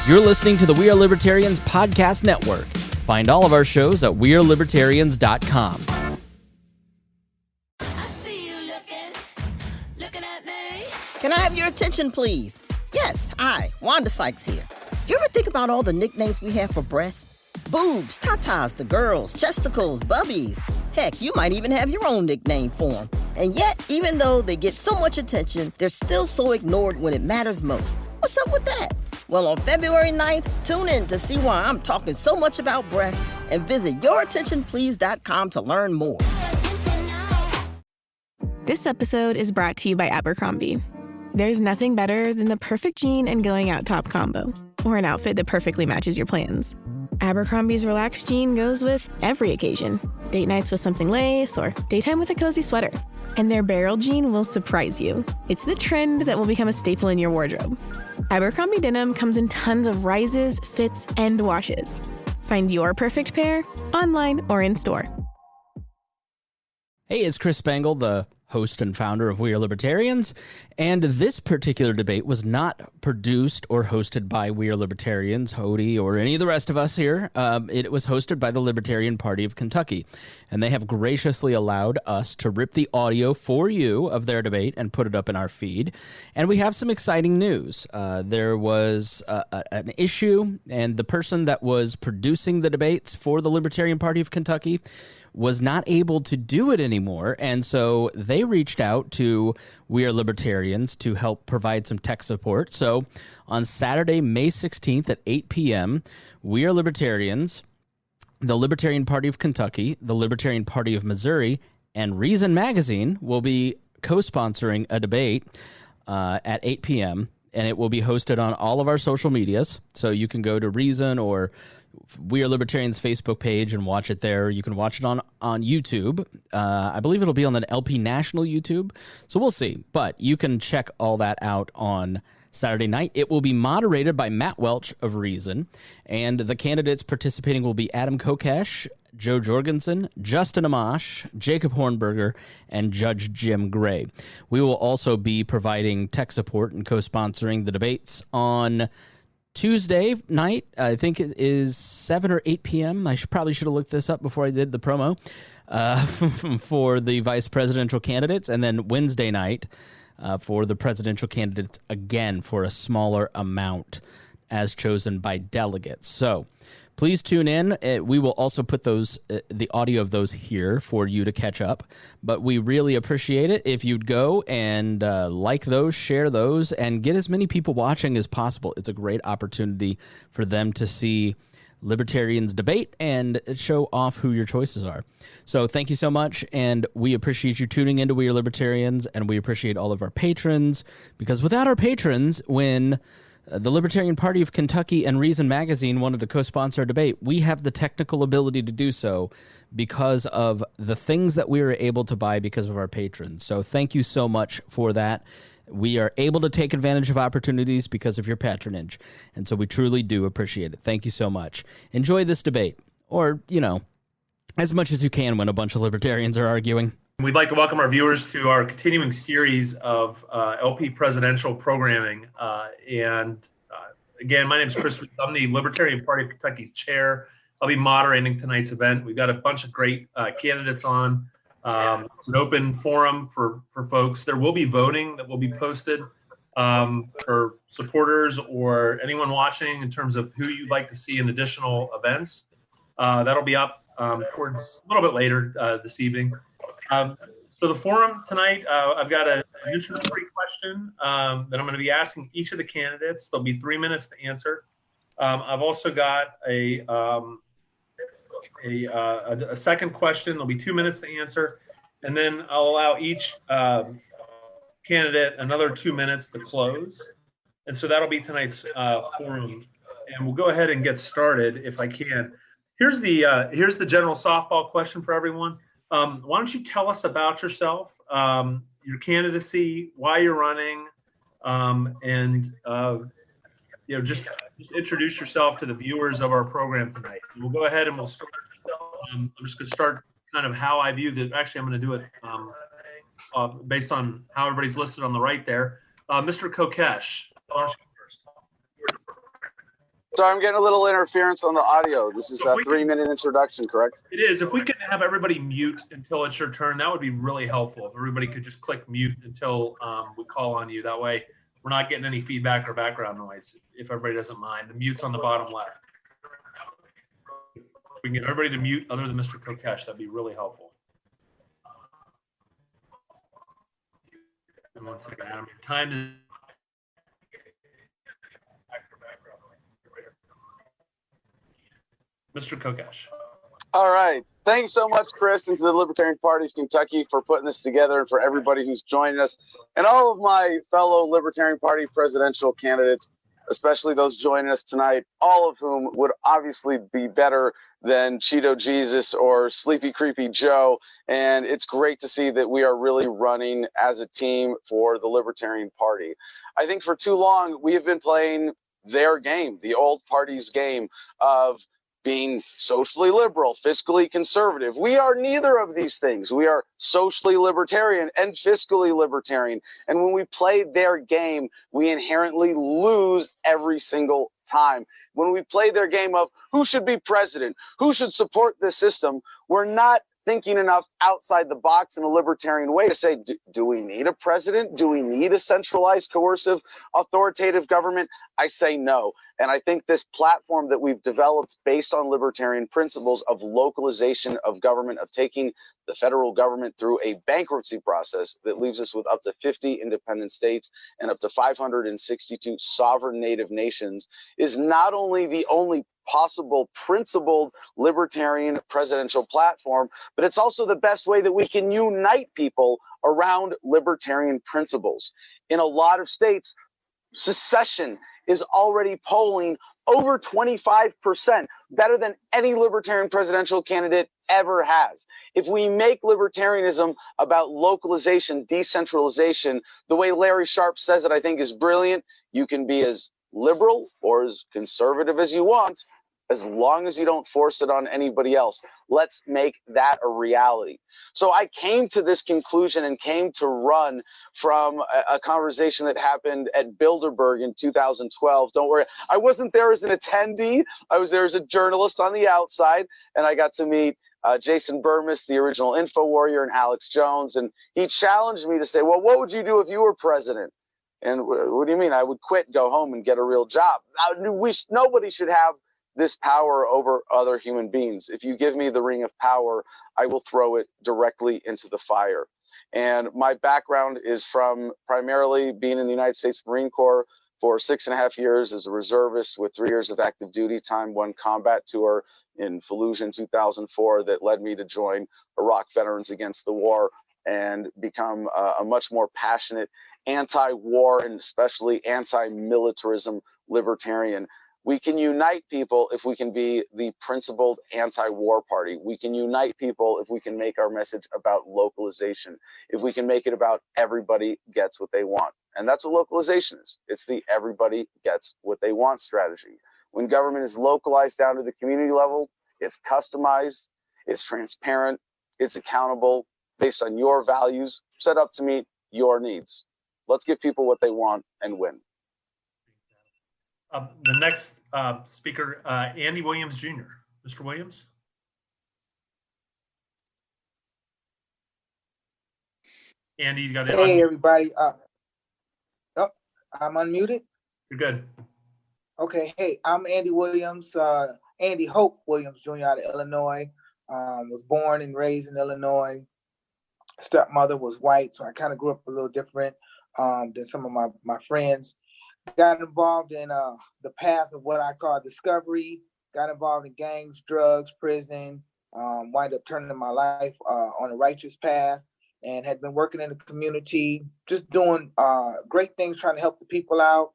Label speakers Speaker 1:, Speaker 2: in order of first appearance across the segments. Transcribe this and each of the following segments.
Speaker 1: You're listening to the We Are Libertarians podcast network. Find all of our shows at wearelibertarians.com.
Speaker 2: Can I have your attention, please? Yes, hi, Wanda Sykes here. You ever think about all the nicknames we have for breasts? Boobs, tatas, the girls, chesticles, bubbies. Heck, you might even have your own nickname for them. And yet, even though they get so much attention, they're still so ignored when it matters most. What's up with that? Well, on February 9th, tune in to see why I'm talking so much about breasts and visit yourattentionplease.com to learn more.
Speaker 3: This episode is brought to you by Abercrombie. There's nothing better than the perfect jean and going out top combo, or an outfit that perfectly matches your plans. Abercrombie's relaxed jean goes with every occasion. Date nights with something lace, or daytime with a cozy sweater. And their barrel jean will surprise you. It's the trend that will become a staple in your wardrobe. Abercrombie denim comes in tons of rises, fits, and washes. Find your perfect pair online or in store.
Speaker 1: Hey, it's Chris Spangle, the host and founder of We Are Libertarians, and this particular debate was not produced or hosted by We Are Libertarians, Hody, or any of the rest of us here. It was hosted by the Libertarian Party of Kentucky, and they have graciously allowed us to rip the audio for you of their debate and put it up in our feed. And we have some exciting news. There was an issue, and the person that was producing the debates for the Libertarian Party of Kentucky was not able to do it anymore, and so they reached out to We Are Libertarians to help provide some tech support. So on Saturday, May 16th at 8 p.m., We Are Libertarians, the Libertarian Party of Kentucky, the Libertarian Party of Missouri, and Reason Magazine will be co-sponsoring a debate at 8 p.m., and it will be hosted on all of our social medias. So you can go to Reason or We Are Libertarians Facebook page and watch it there. You can watch it on YouTube. I believe it'll be on the LP National YouTube. So we'll see. But you can check all that out on Saturday night. It will be moderated by Matt Welch of Reason. And the candidates participating will be Adam Kokesh, Joe Jorgensen, Justin Amash, Jacob Hornberger, and Judge Jim Gray. We will also be providing tech support and co-sponsoring the debates on Tuesday night. I think it is 7 or 8 p.m. I probably should have looked this up before I did the promo for the vice presidential candidates, and then Wednesday night for the presidential candidates again for a smaller amount as chosen by delegates. So please tune in. We will also put the audio of those here for you to catch up. But we really appreciate it if you'd go and like those, share those, and get as many people watching as possible. It's a great opportunity for them to see libertarians debate and show off who your choices are. So thank you so much, and we appreciate you tuning into We Are Libertarians, and we appreciate all of our patrons, because without our patrons, when the Libertarian Party of Kentucky and Reason Magazine wanted to co-sponsor a debate, we have the technical ability to do so because of the things that we were able to buy because of our patrons. So thank you so much for that. We are able to take advantage of opportunities because of your patronage, and so we truly do appreciate it. Thank you so much. Enjoy this debate, or, as much as you can when a bunch of libertarians are arguing.
Speaker 4: We'd like to welcome our viewers to our continuing series of LP presidential programming. Again, my name is Chris. I'm the Libertarian Party of Kentucky's chair. I'll be moderating tonight's event. We've got a bunch of great candidates on. It's an open forum for folks. There will be voting that will be posted for supporters or anyone watching in terms of who you'd like to see in additional events. That'll be up towards a little bit later this evening. So the forum tonight, I've got an introductory question that I'm going to be asking each of the candidates. There'll be 3 minutes to answer. I've also got a second question. There'll be 2 minutes to answer. And then I'll allow each candidate another 2 minutes to close. And so that'll be tonight's forum. And we'll go ahead and get started if I can. Here's the general softball question for everyone. Why don't you tell us about yourself, your candidacy, why you're running, and just introduce yourself to the viewers of our program tonight. And we'll go ahead and we'll start. I'm just going to start kind of how I view this. Actually, I'm going to do it based on how everybody's listed on the right there. Mr. Kokesh, why don't you go first?
Speaker 5: Sorry, I'm getting a little interference on the audio. This is a 3-minute introduction, correct?
Speaker 4: It is. If we could have everybody mute until it's your turn, that would be really helpful. If everybody could just click mute until we call on you. That way we're not getting any feedback or background noise, if everybody doesn't mind. The mute's on the bottom left. If we can get everybody to mute other than Mr. Kokesh, that'd be really helpful. And 1 second, Adam. Your time is... Mr. Kokesh.
Speaker 5: All right. Thanks so much, Chris, and to the Libertarian Party of Kentucky for putting this together, and for everybody who's joining us, and all of my fellow Libertarian Party presidential candidates, especially those joining us tonight, all of whom would obviously be better than Cheeto Jesus or Sleepy Creepy Joe. And it's great to see that we are really running as a team for the Libertarian Party. I think for too long, we have been playing their game, the old party's game of being socially liberal, fiscally conservative. We are neither of these things. We are socially libertarian and fiscally libertarian. And when we play their game, we inherently lose every single time. When we play their game of who should be president, who should support the system, we're not thinking enough outside the box in a libertarian way to say, do we need a president? Do we need a centralized, coercive, authoritative government? I say no. And I think this platform that we've developed based on libertarian principles of localization of government, of taking the federal government through a bankruptcy process that leaves us with up to 50 independent states and up to 562 sovereign native nations, is not only the only possible principled libertarian presidential platform, but it's also the best way that we can unite people around libertarian principles. In a lot of states, secession is already polling over 25%, better than any libertarian presidential candidate ever has. If we make libertarianism about localization, decentralization, the way Larry Sharpe says it, I think is brilliant. You can be as liberal or as conservative as you want, as long as you don't force it on anybody else. Let's make that a reality. So I came to this conclusion and came to run from a conversation that happened at Bilderberg in 2012. Don't worry, I wasn't there as an attendee. I was there as a journalist on the outside, and I got to meet Jason Burmis, the original Info Warrior, and Alex Jones. And he challenged me to say, well, what would you do if you were president? And what do you mean? I would quit, go home, and get a real job. Nobody should have this power over other human beings. If you give me the ring of power, I will throw it directly into the fire. And my background is from primarily being in the United States Marine Corps for 6.5 years as a reservist with 3 years of active duty time, one combat tour in Fallujah in 2004 that led me to join Iraq Veterans Against the War and become a much more passionate anti-war and especially anti-militarism libertarian. We can unite people if we can be the principled anti-war party. We can unite people if we can make our message about localization, if we can make it about everybody gets what they want. And that's what localization is. It's the everybody gets what they want strategy. When government is localized down to the community level, it's customized, it's transparent, it's accountable, based on your values, set up to meet your needs. Let's give people what they want and win.
Speaker 4: The next speaker, Andy Williams Jr. Mr. Williams. Andy, you got it.
Speaker 6: Hey, everybody. I'm unmuted.
Speaker 4: You're good.
Speaker 6: Okay. Hey, I'm Andy Williams, Andy Hope Williams Jr. out of Illinois. Was born and raised in Illinois. Stepmother was white, so I kind of grew up a little different than some of my friends. Got involved in the path of what I call discovery, got involved in gangs, drugs, prison, wind up turning my life on a righteous path, and had been working in the community, just doing great things, trying to help the people out.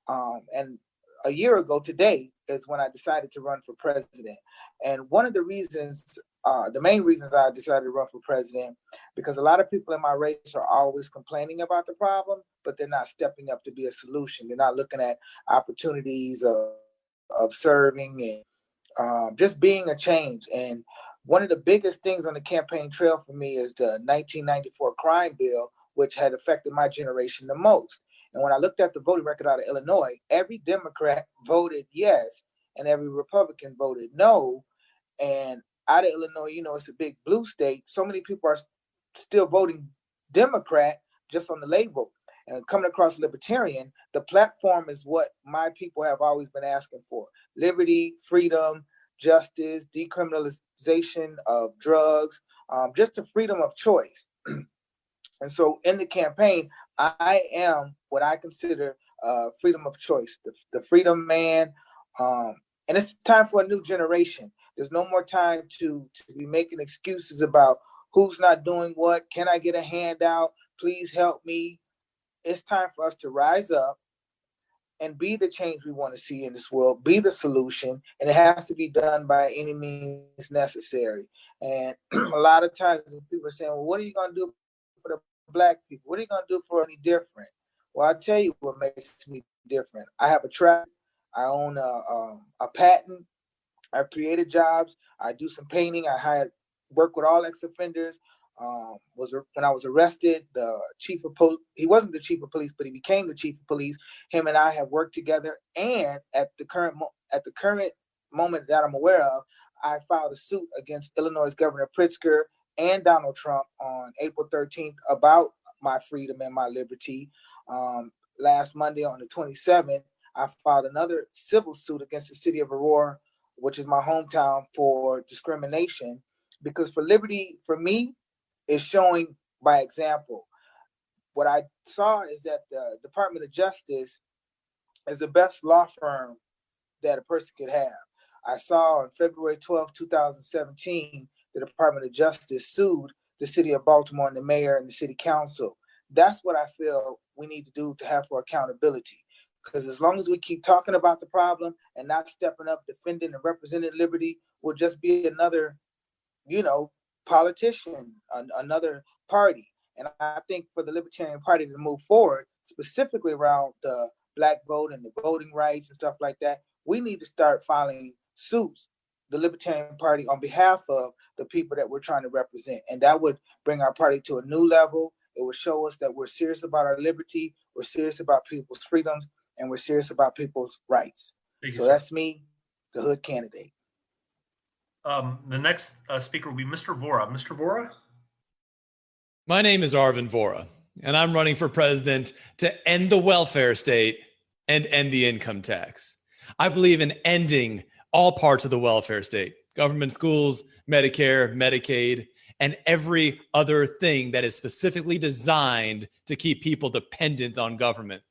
Speaker 6: And a year ago today is when I decided to run for president. And one of the reasons, the main reasons I decided to run for president, because a lot of people in my race are always complaining about the problem, but they're not stepping up to be a solution. They're not looking at opportunities of serving and just being a change. And one of the biggest things on the campaign trail for me is the 1994 crime bill, which had affected my generation the most. And when I looked at the voting record out of Illinois, every Democrat voted yes, and every Republican voted no. And out of Illinois, it's a big blue state. So many people are still voting Democrat just on the label. And coming across Libertarian, the platform is what my people have always been asking for: liberty, freedom, justice, decriminalization of drugs, just the freedom of choice. And so in the campaign, I am what I consider freedom of choice, the freedom man. And it's time for a new generation. There's no more time to be making excuses about who's not doing what. Can I get a handout? Please help me. It's time for us to rise up and be the change we want to see in this world, be the solution, and it has to be done by any means necessary. And a lot of times people are saying, well, what are you going to do for the Black people? What are you going to do for any different? Well, I'll tell you what makes me different. I have a track. I own a patent. I've created jobs. I do some painting. I work with all ex-offenders. When I was arrested, the chief of police, he wasn't the chief of police, but he became the chief of police. Him and I have worked together. And at the current moment that I'm aware of, I filed a suit against Illinois Governor Pritzker and Donald Trump on April 13th about my freedom and my liberty. Last Monday on the 27th, I filed another civil suit against the city of Aurora, which is my hometown, for discrimination. Because for liberty, for me, is showing by example. What I saw is that the Department of Justice is the best law firm that a person could have. I saw on February 12, 2017, the Department of Justice sued the city of Baltimore and the mayor and the city council. That's what I feel we need to do to have for accountability. Because as long as we keep talking about the problem and not stepping up, defending and representing liberty, we'll just be another, politician, another party. And I think for the Libertarian Party to move forward, specifically around the Black vote and the voting rights and stuff like that, we need to start filing suits, the Libertarian Party, on behalf of the people that we're trying to represent. And that would bring our party to a new level. It would show us that we're serious about our liberty, we're serious about people's freedoms, and we're serious about people's rights. So that's me, the hood candidate.
Speaker 4: The next speaker will be Mr. Vohra. Mr. Vohra?
Speaker 7: My name is Arvin Vohra, and I'm running for president to end the welfare state and end the income tax. I believe in ending all parts of the welfare state: government schools, Medicare, Medicaid, and every other thing that is specifically designed to keep people dependent on government.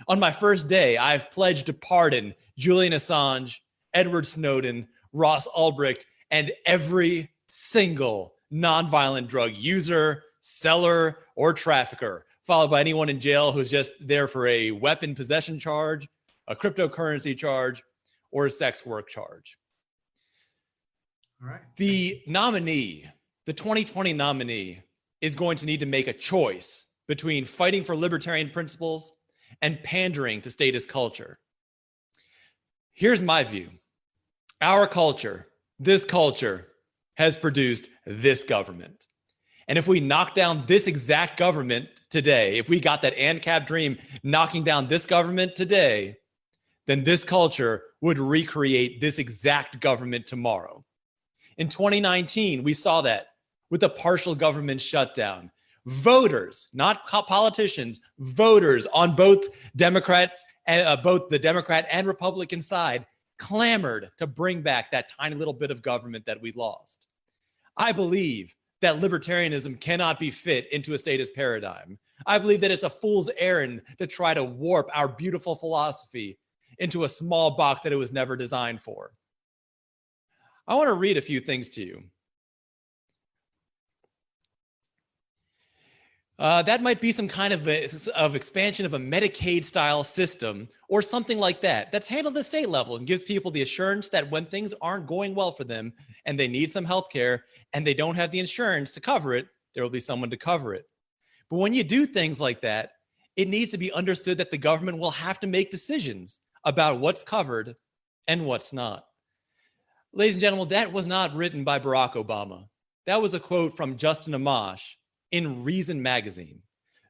Speaker 7: On my first day, I've pledged to pardon Julian Assange, Edward Snowden, Ross Ulbricht, and every single nonviolent drug user, seller, or trafficker, followed by anyone in jail who's just there for a weapon possession charge, a cryptocurrency charge, or a sex work charge.
Speaker 4: All right.
Speaker 7: The nominee, the 2020 nominee, is going to need to make a choice between fighting for libertarian principles and pandering to statist culture. Here's my view. Our culture, this culture, has produced this government. And if we knock down this exact government today, if we got that ANCAP dream knocking down this government today, then this culture would recreate this exact government tomorrow. In 2019, we saw that with a partial government shutdown. Voters, not politicians, voters on both Democrats and both the Democrat and Republican side clamored to bring back that tiny little bit of government that we lost. I believe that libertarianism cannot be fit into a statist paradigm. I believe that it's a fool's errand to try to warp our beautiful philosophy into a small box that it was never designed for. I want to read a few things to you. That might be some kind of expansion of a Medicaid-style system or something like that that's handled at the state level and gives people the assurance that when things aren't going well for them and they need some health care and they don't have the insurance to cover it, there will be someone to cover it. But when you do things like that, it needs to be understood that the government will have to make decisions about what's covered and what's not. Ladies and gentlemen, that was not written by Barack Obama. That was a quote from Justin Amash in Reason magazine.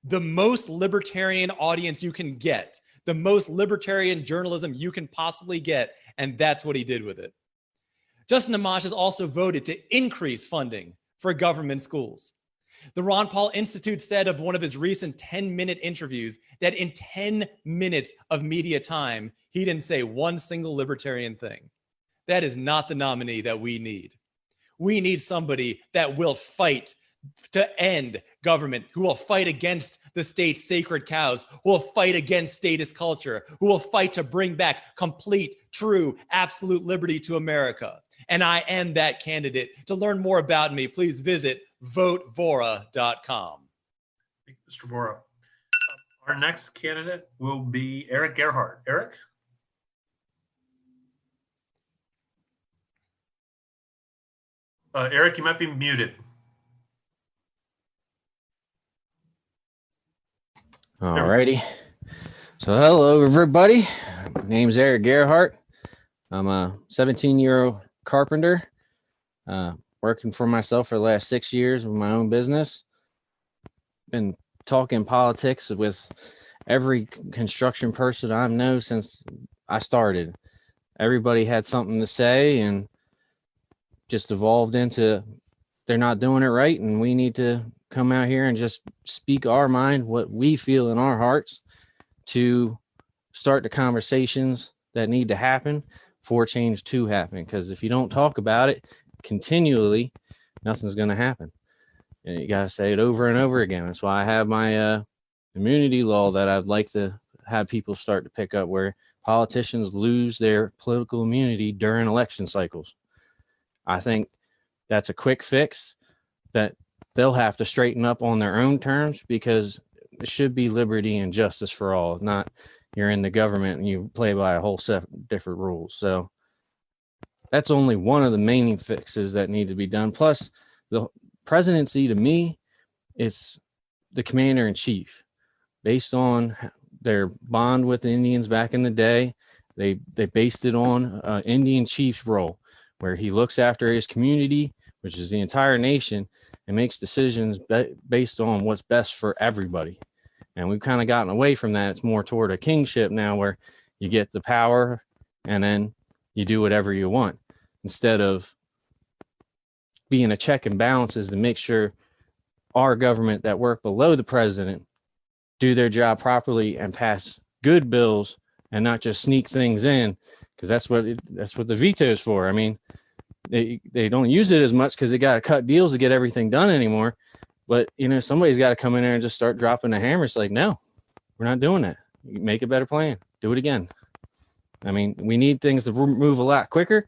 Speaker 7: the most libertarian audience you can get, the most libertarian journalism you can possibly get, and that's what he did with it. Justin Amash has also voted to increase funding for government schools. The Ron Paul Institute said of one of his recent 10-minute interviews that in 10 minutes of media time, he didn't say one single libertarian thing. That is not the nominee that we need. We need somebody that will fight to end government, who will fight against the state's sacred cows, who will fight against statist culture, who will fight to bring back complete, true, absolute liberty to America. And I am that candidate. To learn more about me, please visit votevohra.com.
Speaker 4: Mr. Vohra. Our next candidate will be Eric Gerhardt. Eric? Eric, you might be muted.
Speaker 8: All righty. So hello, everybody. My name's Eric Gerhardt. I'm a 17-year-old carpenter, working for myself for the last 6 years with my own business. Been talking politics with every construction person I know since I started. Everybody had something to say and just evolved into they're not doing it right, and we need to come out here and just speak our mind, what we feel in our hearts, to start the conversations that need to happen for change to happen. Because if you don't talk about it continually, nothing's going to happen. And you got to say it over and over again. That's why I have my immunity law that I'd like to have people start to pick up, where politicians lose their political immunity during election cycles. I think that's a quick fix that they'll have to straighten up on their own terms, because it should be liberty and justice for all, not you're in the government and you play by a whole set of different rules. So that's only one of the main fixes that need to be done. Plus, the presidency, to me, it's the commander in chief. Based on their bond with the Indians back in the day, they based it on Indian chief's role, where he looks after his community, which is the entire nation, and makes decisions based on what's best for everybody. And we've kind of gotten away from that. It's more toward a kingship now, where you get the power and then you do whatever you want, instead of being a check and balances to make sure our government that work below the president do their job properly and pass good bills, and not just sneak things in, because that's what the veto is for. I mean, they don't use it as much because they got to cut deals to get everything done anymore. But, somebody's got to come in there and just start dropping the hammer. It's like, no, we're not doing that. Make a better plan. Do it again. I mean, we need things to move a lot quicker.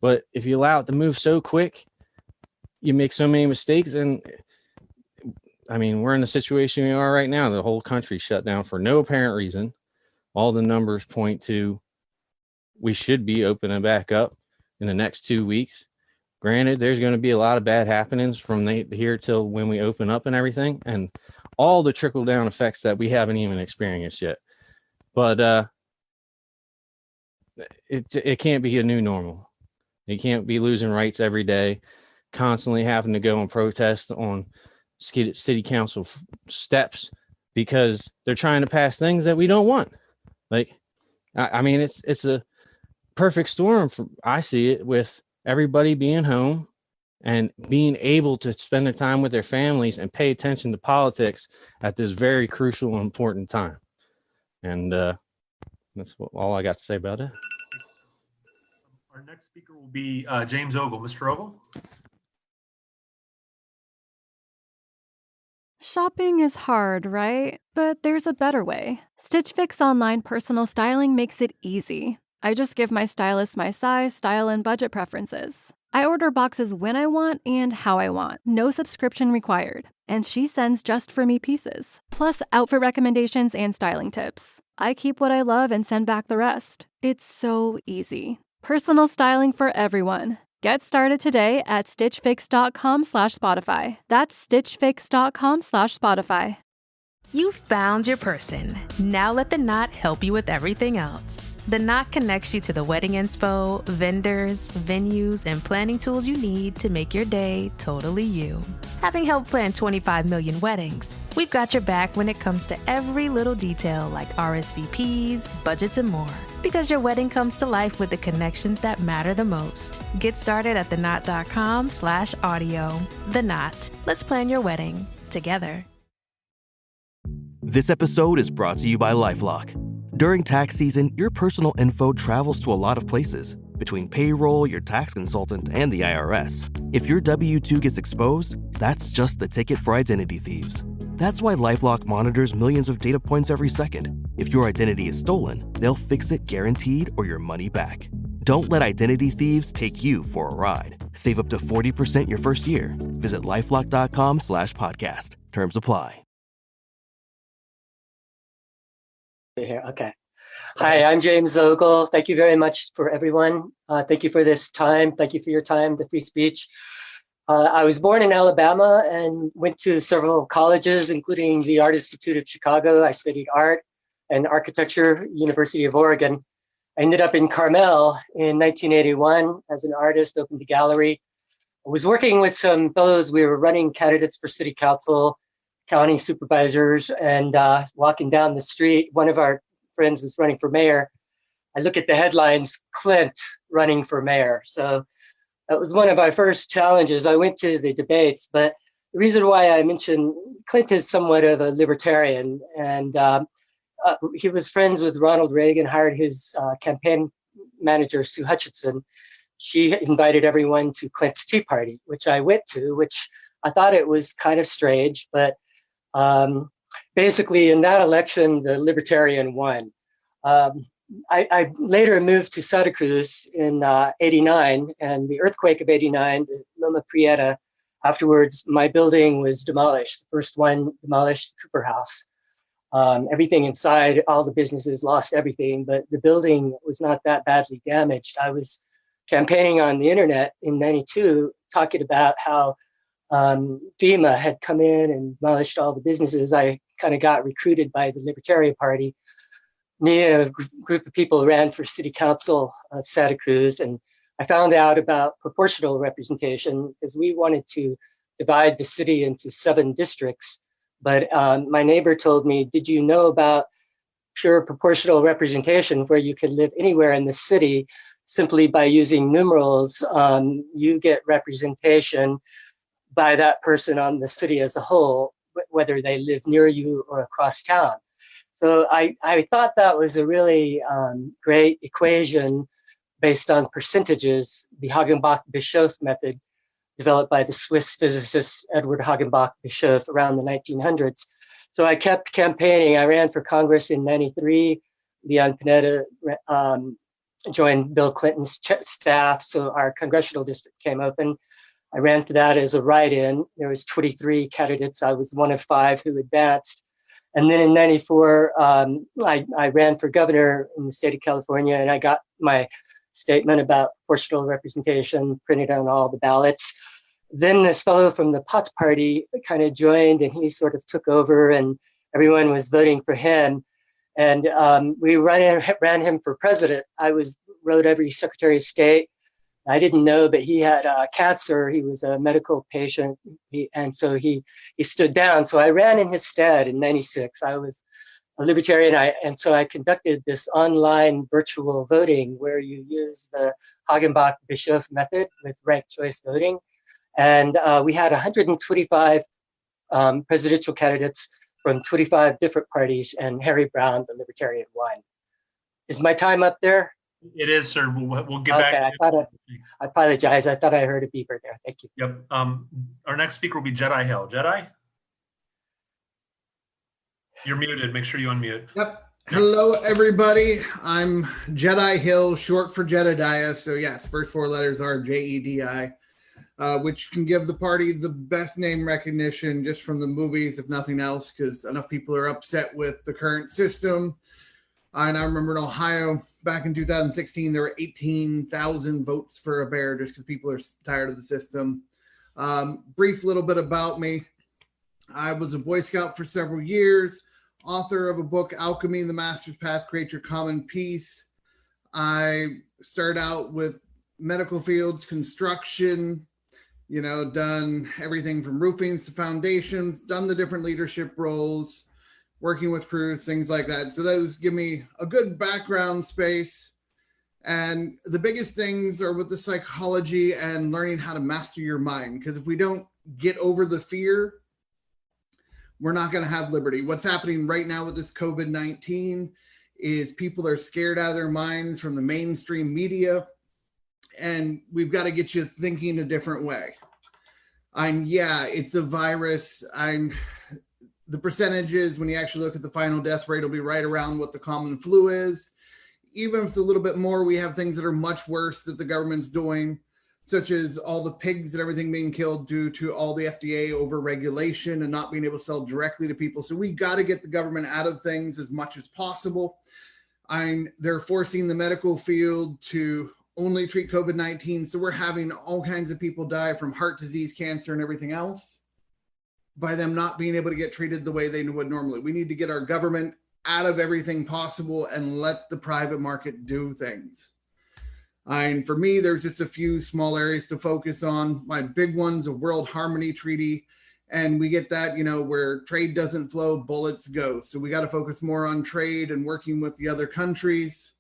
Speaker 8: But if you allow it to move so quick, you make so many mistakes. And, I mean, we're in the situation we are right now. The whole country shut down for no apparent reason. All the numbers point to we should be opening back up in the next 2 weeks. Granted, there's going to be a lot of bad happenings from here till when we open up and everything, and all the trickle-down effects that we haven't even experienced yet. But it can't be a new normal. You can't be losing rights every day, constantly having to go and protest on city council steps because they're trying to pass things that we don't want. Like, I mean, it's a perfect storm. I see it with everybody being home and being able to spend their time with their families and pay attention to politics at this very crucial and important time. And that's all I got to say about it.
Speaker 4: Our next speaker will be James Ogle. Mr. Ogle?
Speaker 9: Shopping is hard, right? But there's a better way. Stitch Fix online personal styling makes it easy. I just give my stylist my size, style, and budget preferences. I order boxes when I want and how I want. No subscription required. And she sends just for me pieces. Plus outfit recommendations and styling tips. I keep what I love and send back the rest. It's so easy. Personal styling for everyone. Get started today at stitchfix.com/Spotify. That's stitchfix.com/Spotify.
Speaker 10: You found your person. Now let the knot help you with everything else. The Knot connects you to the wedding inspo, vendors, venues, and planning tools you need to make your day totally you. Having helped plan 25 million weddings, we've got your back when it comes to every little detail like RSVPs, budgets, and more. Because your wedding comes to life with the connections that matter the most. Get started at theknot.com/audio. The Knot. Let's plan your wedding together.
Speaker 11: This episode is brought to you by LifeLock. During tax season, your personal info travels to a lot of places. Between payroll, your tax consultant, and the IRS. If your W-2 gets exposed, that's just the ticket for identity thieves. That's why LifeLock monitors millions of data points every second. If your identity is stolen, they'll fix it guaranteed or your money back. Don't let identity thieves take you for a ride. Save up to 40% your first year. Visit LifeLock.com/podcast. Terms apply.
Speaker 12: Here, okay. Hi, I'm James Ogle. Thank you very much for everyone. Thank you for this time. Thank you for your time, the free speech. I was born in Alabama and went to several colleges, including the Art Institute of Chicago. I studied art and architecture, University of Oregon. I ended up in Carmel in 1981 as an artist, opened a gallery. I was working with some fellows. We were running candidates for city council, county supervisors, and walking down the street. One of our friends was running for mayor. I look at the headlines, Clint running for mayor. So that was one of our first challenges. I went to the debates, but the reason why I mentioned Clint is somewhat of a libertarian, and he was friends with Ronald Reagan, hired his campaign manager, Sue Hutchinson. She invited everyone to Clint's Tea Party, which I went to, which I thought it was kind of strange, but basically in that election, the Libertarian won. I later moved to Santa Cruz in 89, and the earthquake of 89, the Loma Prieta, afterwards, my building was demolished. The first one demolished, the Cooper House. Everything inside, all the businesses lost everything, but the building was not that badly damaged. I was campaigning on the internet in 92, talking about how FEMA had come in and demolished all the businesses. I kind of got recruited by the Libertarian Party. Me and a group of people ran for city council of Santa Cruz, and I found out about proportional representation because we wanted to divide the city into 7 districts. But my neighbor told me, did you know about pure proportional representation where you could live anywhere in the city simply by using numerals? You get representation by that person on the city as a whole, whether they live near you or across town. So I thought that was a really great equation based on percentages, the Hagenbach-Bischoff method developed by the Swiss physicist Edward Hagenbach-Bischoff around the 1900s. So I kept campaigning. I ran for Congress in 93. Leon Panetta joined Bill Clinton's staff, so our congressional district came open. I ran for that as a write-in. There was 23 candidates. I was one of 5 who advanced. And then in 94, I ran for governor in the state of California, and I got my statement about proportional representation printed on all the ballots. Then this fellow from the Potts Party kind of joined, and he sort of took over, and everyone was voting for him. And we ran him for president. I wrote every Secretary of State. I didn't know, but he had cancer. He was a medical patient, and so he stood down. So I ran in his stead in 96. I was a libertarian, and so I conducted this online virtual voting where you use the Hagenbach-Bischoff method with ranked choice voting. And we had 125 presidential candidates from 25 different parties, and Harry Brown, the Libertarian, won. Is my time up there?
Speaker 4: It is, sir. We'll get back.
Speaker 12: I apologize. I thought I heard a beeper there. Thank you.
Speaker 4: Yep. Our next speaker will be Jedi Hill. Jedi? You're muted. Make sure you unmute.
Speaker 13: Yep. Hello, everybody. I'm Jedi Hill, short for Jedediah. So yes, first 4 letters are JEDI, which can give the party the best name recognition just from the movies, if nothing else, because enough people are upset with the current system. And I remember in Ohio back in 2016, there were 18,000 votes for a bear just because people are tired of the system. Brief little bit about me. I was a Boy Scout for several years, author of a book, Alchemy, The Master's Path, Create Your Common Peace. I started out with medical fields, construction, done everything from roofings to foundations, done the different leadership roles, working with crews, things like that. So those give me a good background space. And the biggest things are with the psychology and learning how to master your mind. Because if we don't get over the fear, we're not going to have liberty. What's happening right now with this COVID-19 is people are scared out of their minds from the mainstream media. And we've got to get you thinking a different way. It's a virus. The percentages, when you actually look at the final death rate, will be right around what the common flu is. Even if it's a little bit more, we have things that are much worse that the government's doing, such as all the pigs and everything being killed due to all the FDA over regulation and not being able to sell directly to people. So we got to get the government out of things as much as possible. They're forcing the medical field to only treat COVID-19. So we're having all kinds of people die from heart disease, cancer, and everything else by them not being able to get treated the way they would normally. We need to get our government out of everything possible and let the private market do things. And for me, there's just a few small areas to focus on. My big one's a World Harmony Treaty. And we get that, where trade doesn't flow, bullets go. So we got to focus more on trade and working with the other countries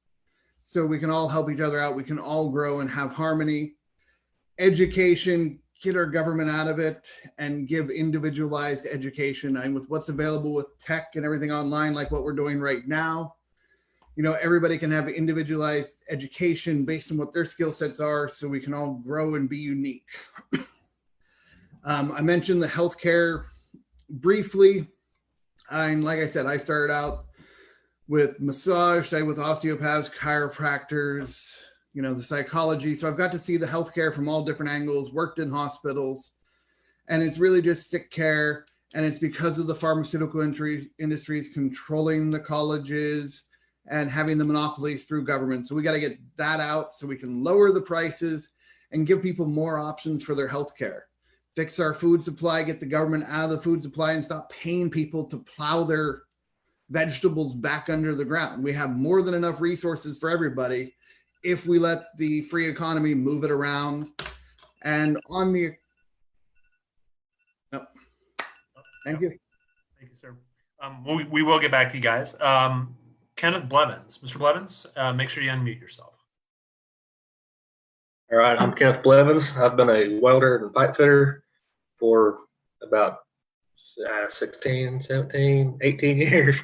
Speaker 13: so we can all help each other out. We can all grow and have harmony. Education, get our government out of it and give individualized education. And with what's available with tech and everything online, like what we're doing right now, everybody can have individualized education based on what their skill sets are so we can all grow and be unique. I mentioned the healthcare briefly. And like I said, I started out with massage, started with osteopaths, chiropractors, the psychology. So I've got to see the healthcare from all different angles, worked in hospitals, and it's really just sick care. And it's because of the pharmaceutical industries controlling the colleges and having the monopolies through government. So we got to get that out so we can lower the prices and give people more options for their healthcare. Fix our food supply, get the government out of the food supply and stop paying people to plow their vegetables back under the ground. We have more than enough resources for everybody if we let the free economy move it around. And on the... Oh, thank you.
Speaker 4: Thank you, sir. We will get back to you guys. Kenneth Blevins. Mr. Blevins, make sure you unmute yourself.
Speaker 14: All right, I'm Kenneth Blevins. I've been a welder and pipe fitter for about 16, 17, 18 years.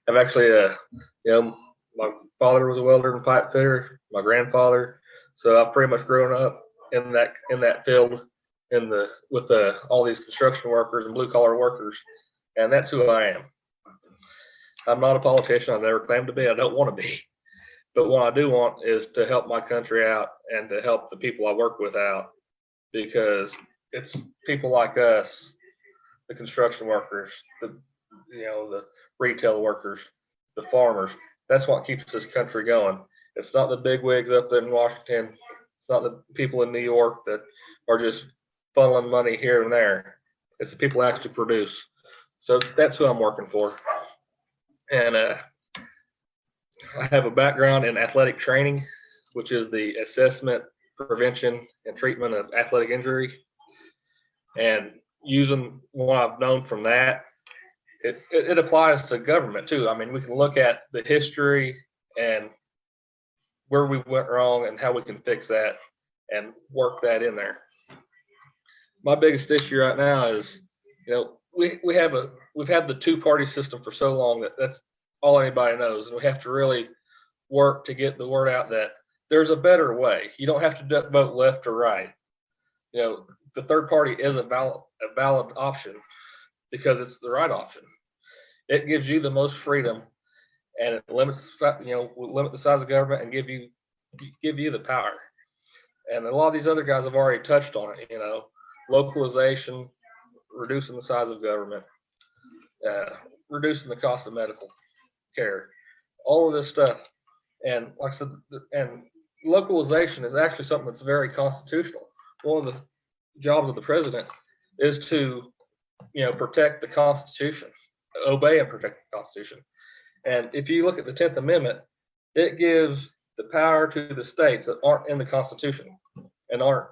Speaker 14: I've actually, my father was a welder and pipe fitter, my grandfather. So I've pretty much grown up in that field with all these construction workers and blue collar workers. And that's who I am. I'm not a politician. I've never claimed to be. I don't want to be. But what I do want is to help my country out and to help the people I work with out, because it's people like us, the construction workers, the retail workers, the farmers. That's what keeps this country going. It's not the bigwigs up there in Washington. It's not the people in New York that are just funneling money here and there. It's the people who actually produce. So that's who I'm working for. And I have a background in athletic training, which is the assessment, prevention, and treatment of athletic injury. And using what I've known from that, it applies to government too. I mean, we can look at the history and where we went wrong and how we can fix that and work that in there. My biggest issue right now is, we've had the two-party system for so long that's all anybody knows, and we have to really work to get the word out that there's a better way. You don't have to vote left or right. The third party is a valid option because it's the right option. It gives you the most freedom, and it limits limit the size of government and give you the power. And a lot of these other guys have already touched on it. Localization, reducing the size of government, reducing the cost of medical care, all of this stuff. And like I said, and localization is actually something that's very constitutional. One of the jobs of the president is to, protect the Constitution, obey and protect the Constitution. And if you look at the 10th Amendment, it gives the power to the states that aren't in the Constitution and aren't,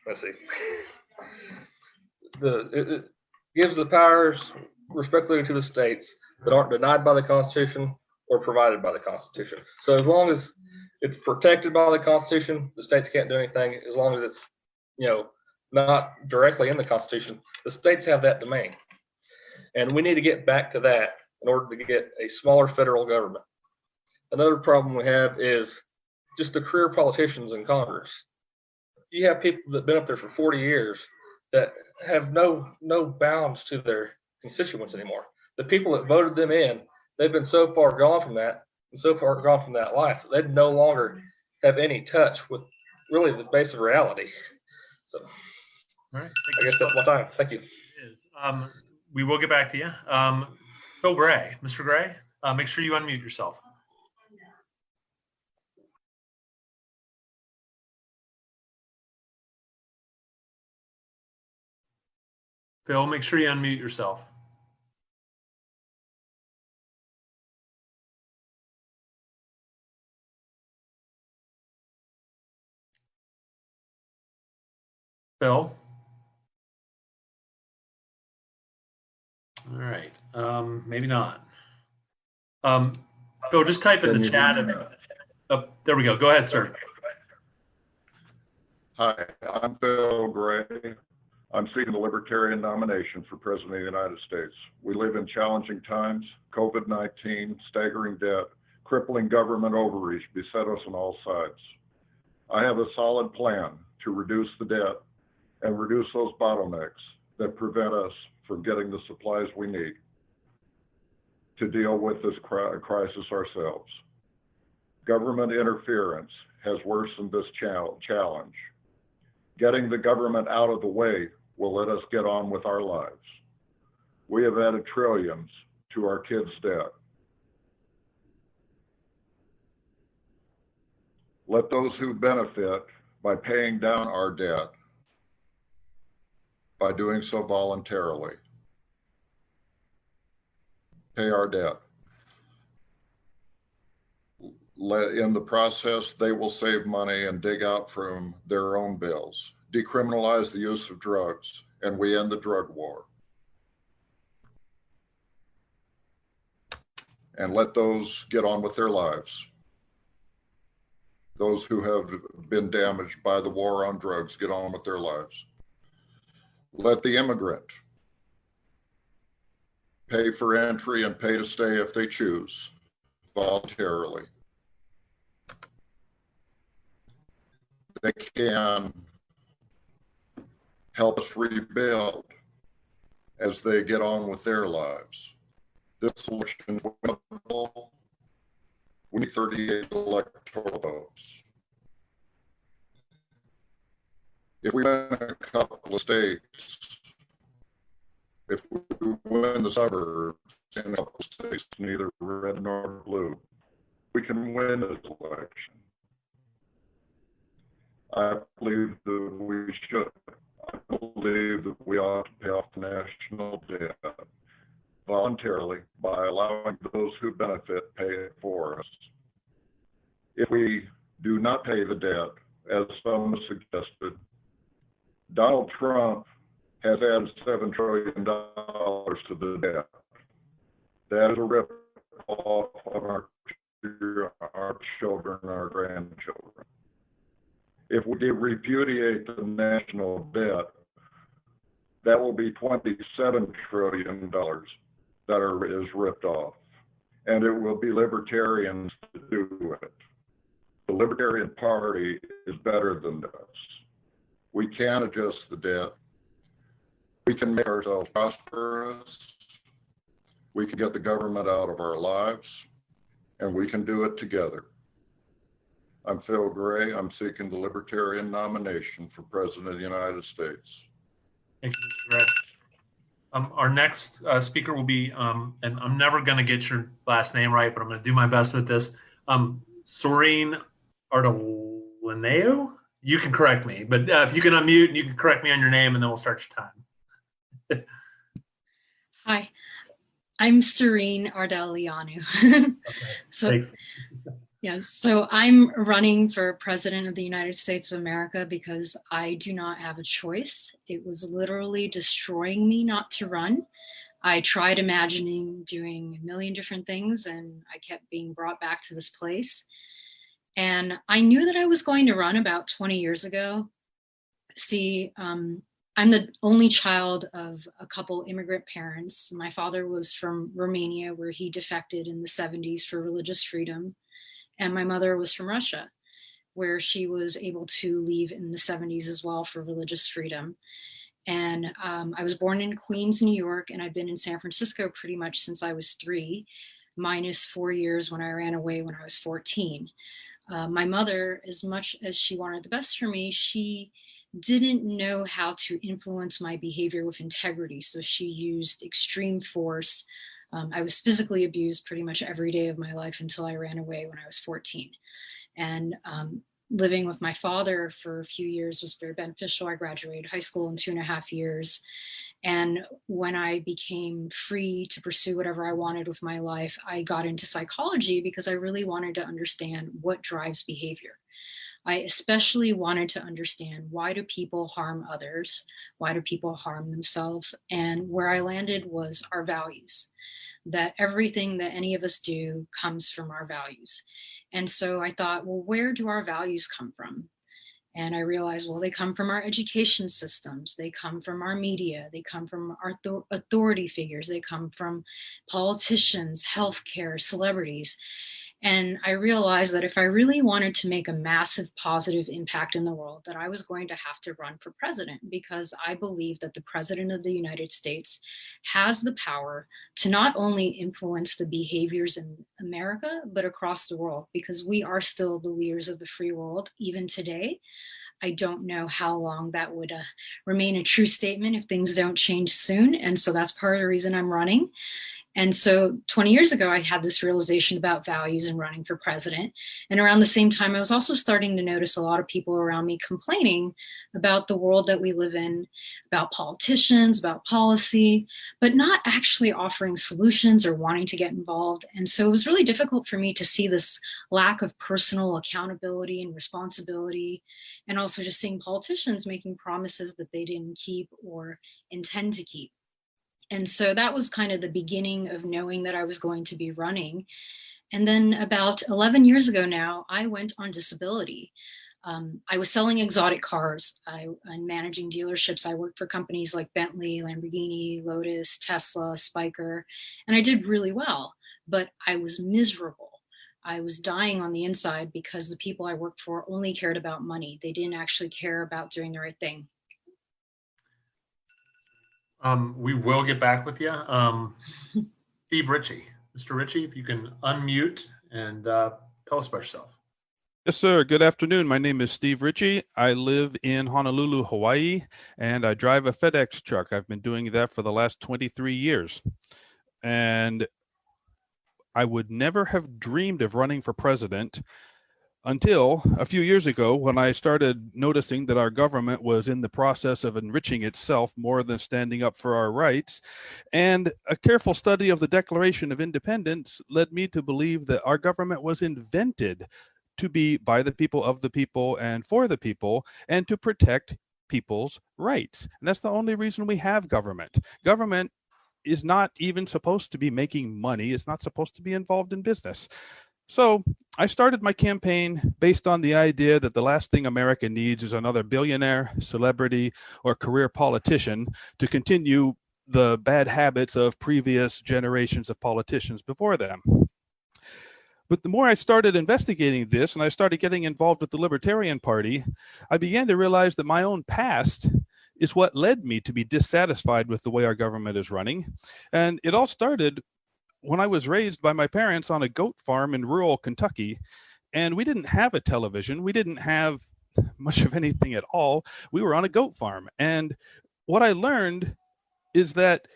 Speaker 14: let's see. It gives the powers respectively to the states that aren't denied by the Constitution or provided by the Constitution. So as long as it's protected by the Constitution, the states can't do anything. As long as it's, not directly in the Constitution, the states have that domain. And we need to get back to that in order to get a smaller federal government. Another problem we have is just the career politicians in Congress. You have people that have been up there for 40 years that have no bounds to their constituents anymore. The people that voted them in, they've been so far gone from that and so far gone from that life, they no longer have any touch with really the basic reality. So,
Speaker 4: all right.
Speaker 14: I guess that's my time. Thank you.
Speaker 4: We will get back to you. Phil Gray, Mr. Gray, make sure you unmute yourself. Phil, make sure you unmute yourself. Phil? All right. Maybe not. Phil, just type in the chat. There we go. Go ahead, sir.
Speaker 15: Hi, I'm Phil Gray. I'm seeking the Libertarian nomination for President of the United States. We live in challenging times. COVID-19, staggering debt, crippling government overreach beset us on all sides. I have a solid plan to reduce the debt and reduce those bottlenecks that prevent us from getting the supplies we need to deal with this crisis ourselves. Government interference has worsened this challenge. Getting the government out of the way will let us get on with our lives. We have added trillions to our kids' debt. Let those who benefit by paying down our debt by doing so voluntarily. Pay our debt. In the process, they will save money and dig out from their own bills. Decriminalize the use of drugs, and we end the drug war. And let those get on with their lives. Those who have been damaged by the war on drugs get on with their lives. Let the immigrant pay for entry and pay to stay if they choose, voluntarily. They can help us rebuild as they get on with their lives. This election is winnable. We need 38 electoral votes. If we win a couple of states, if we win the suburbs in a couple of states, neither red nor blue, we can win this election. I believe that we should. I believe that we ought to pay off the national debt voluntarily by allowing those who benefit pay it for us. If we do not pay the debt, as some suggested, Donald Trump has added $7 trillion to the debt. That is a rip-off of our children and our grandchildren. If we repudiate the national debt, that will be $27 trillion that is ripped off. And it will be libertarians to do it. The Libertarian Party is better than this. We can adjust the debt. We can make ourselves prosperous. We can get the government out of our lives, and we can do it together. I'm Phil Gray. I'm seeking the Libertarian nomination for President of the United States.
Speaker 4: Thank you, Mr. Gray. Our next speaker will be, and I'm never going to get your last name right, but I'm going to do my best with this. Soreen Ardeleanu? You can correct me, but if you can unmute and you can correct me on your name, and then we'll start your time.
Speaker 16: Hi, I'm Serene Ardeleanu.
Speaker 4: Okay.
Speaker 16: So,
Speaker 4: Thanks.
Speaker 16: yes, so I'm running for President of the United States of America because I do not have a choice. It was literally destroying me not to run. I tried imagining doing a million different things, and I kept being brought back to this place. And I knew that I was going to run about 20 years ago. See, I'm the only child of a couple immigrant parents. My father was from Romania, where he defected in the 70s for religious freedom. And my mother was from Russia, where she was able to leave in the 70s as well for religious freedom. And I was born in Queens, New York, and I've been in San Francisco pretty much since I was 3, minus 4 years when I ran away when I was 14. My mother, as much as she wanted the best for me, she didn't know how to influence my behavior with integrity. So she used extreme force. I was physically abused pretty much every day of my life until I ran away when I was 14. And living with my father for a few years was very beneficial. I graduated high school in 2.5 years. And when I became free to pursue whatever I wanted with my life, I got into psychology because I really wanted to understand what drives behavior. I especially wanted to understand, why do people harm others? Why do people harm themselves? And where I landed was our values, that everything that any of us do comes from our values. And so I thought, well, where do our values come from? And I realized, well, they come from our education systems. They come from our media. They come from our authority figures. They come from politicians, healthcare, celebrities. And I realized that if I really wanted to make a massive positive impact in the world, that I was going to have to run for president, because I believe that the president of the United States has the power to not only influence the behaviors in America, but across the world, because we are still the leaders of the free world, even today. I don't know how long that would remain a true statement if things don't change soon. And so that's part of the reason I'm running. And so 20 years ago, I had this realization about values and running for president. And around the same time, I was also starting to notice a lot of people around me complaining about the world that we live in, about politicians, about policy, but not actually offering solutions or wanting to get involved. And so it was really difficult for me to see this lack of personal accountability and responsibility, and also just seeing politicians making promises that they didn't keep or intend to keep. And so that was kind of the beginning of knowing that I was going to be running. And then about 11 years ago now, I went on disability. I was selling exotic cars and managing dealerships. I worked for companies like Bentley, Lamborghini, Lotus, Tesla, Spiker, and I did really well, but I was miserable. I was dying on the inside because the people I worked for only cared about money. They didn't actually care about doing the right thing.
Speaker 4: We will get back with you. Steve Richey. Mr. Richey, if you can unmute and tell us about yourself.
Speaker 17: Yes, sir. Good afternoon. My name is Steve Richey. I live in Honolulu, Hawaii, and I drive a FedEx truck. I've been doing that for the last 23 years. And I would never have dreamed of running for president until a few years ago, when I started noticing that our government was in the process of enriching itself more than standing up for our rights. And a careful study of the Declaration of Independence led me to believe that our government was invented to be by the people, of the people, and for the people, and to protect people's rights. And that's the only reason we have government. Government is not even supposed to be making money. It's not supposed to be involved in business. So I started my campaign based on the idea that the last thing America needs is another billionaire, celebrity, or career politician to continue the bad habits of previous generations of politicians before them. But the more I started investigating this and I started getting involved with the Libertarian Party, I began to realize that my own past is what led me to be dissatisfied with the way our government is running. And it all started when I was raised by my parents on a goat farm in rural Kentucky, and we didn't have a television. We didn't have much of anything at all. We were on a goat farm. And what I learned is that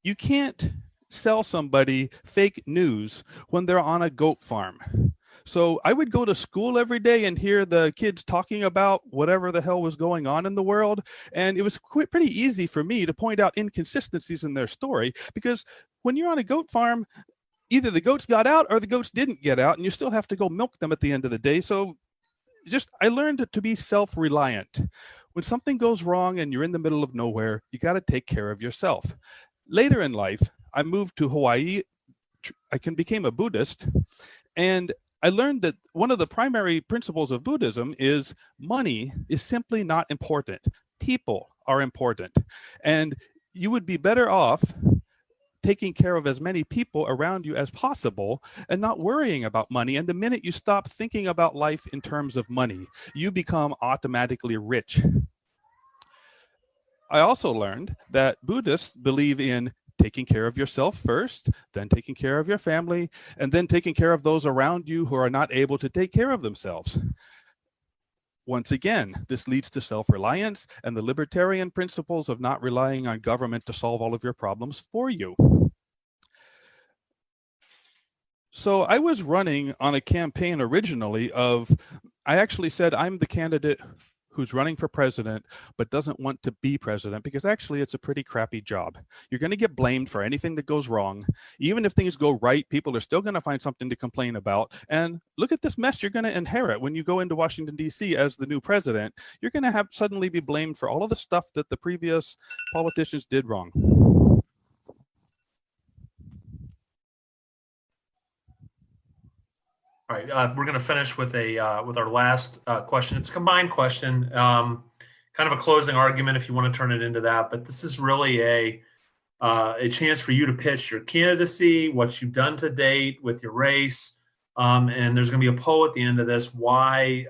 Speaker 17: you can't sell somebody fake news when they're on a goat farm. So I would go to school every day and hear the kids talking about whatever the hell was going on in the world. And it was pretty easy for me to point out inconsistencies in their story, because when you're on a goat farm, either the goats got out or the goats didn't get out, and you still have to go milk them at the end of the day. So I learned to be self-reliant. When something goes wrong and you're in the middle of nowhere, you got to take care of yourself. Later in life, I moved to Hawaii. I became a Buddhist, and I learned that one of the primary principles of Buddhism is money is simply not important. People are important. And you would be better off taking care of as many people around you as possible and not worrying about money. And the minute you stop thinking about life in terms of money, you become automatically rich. I also learned that Buddhists believe in taking care of yourself first, then taking care of your family, and then taking care of those around you who are not able to take care of themselves. Once again, this leads to self-reliance and the libertarian principles of not relying on government to solve all of your problems for you. So I was running on a campaign originally I actually said I'm the candidate who's running for president but doesn't want to be president, because actually it's a pretty crappy job. You're going to get blamed for anything that goes wrong. Even if things go right, people are still going to find something to complain about. And look at this mess you're going to inherit when you go into Washington, D.C. as the new president. You're going to suddenly be blamed for all of the stuff that the previous politicians did wrong.
Speaker 4: All right, we're going to finish with our last question. It's a combined question, kind of a closing argument if you want to turn it into that. But this is really a chance for you to pitch your candidacy, what you've done to date with your race, and there's going to be a poll at the end of this. Why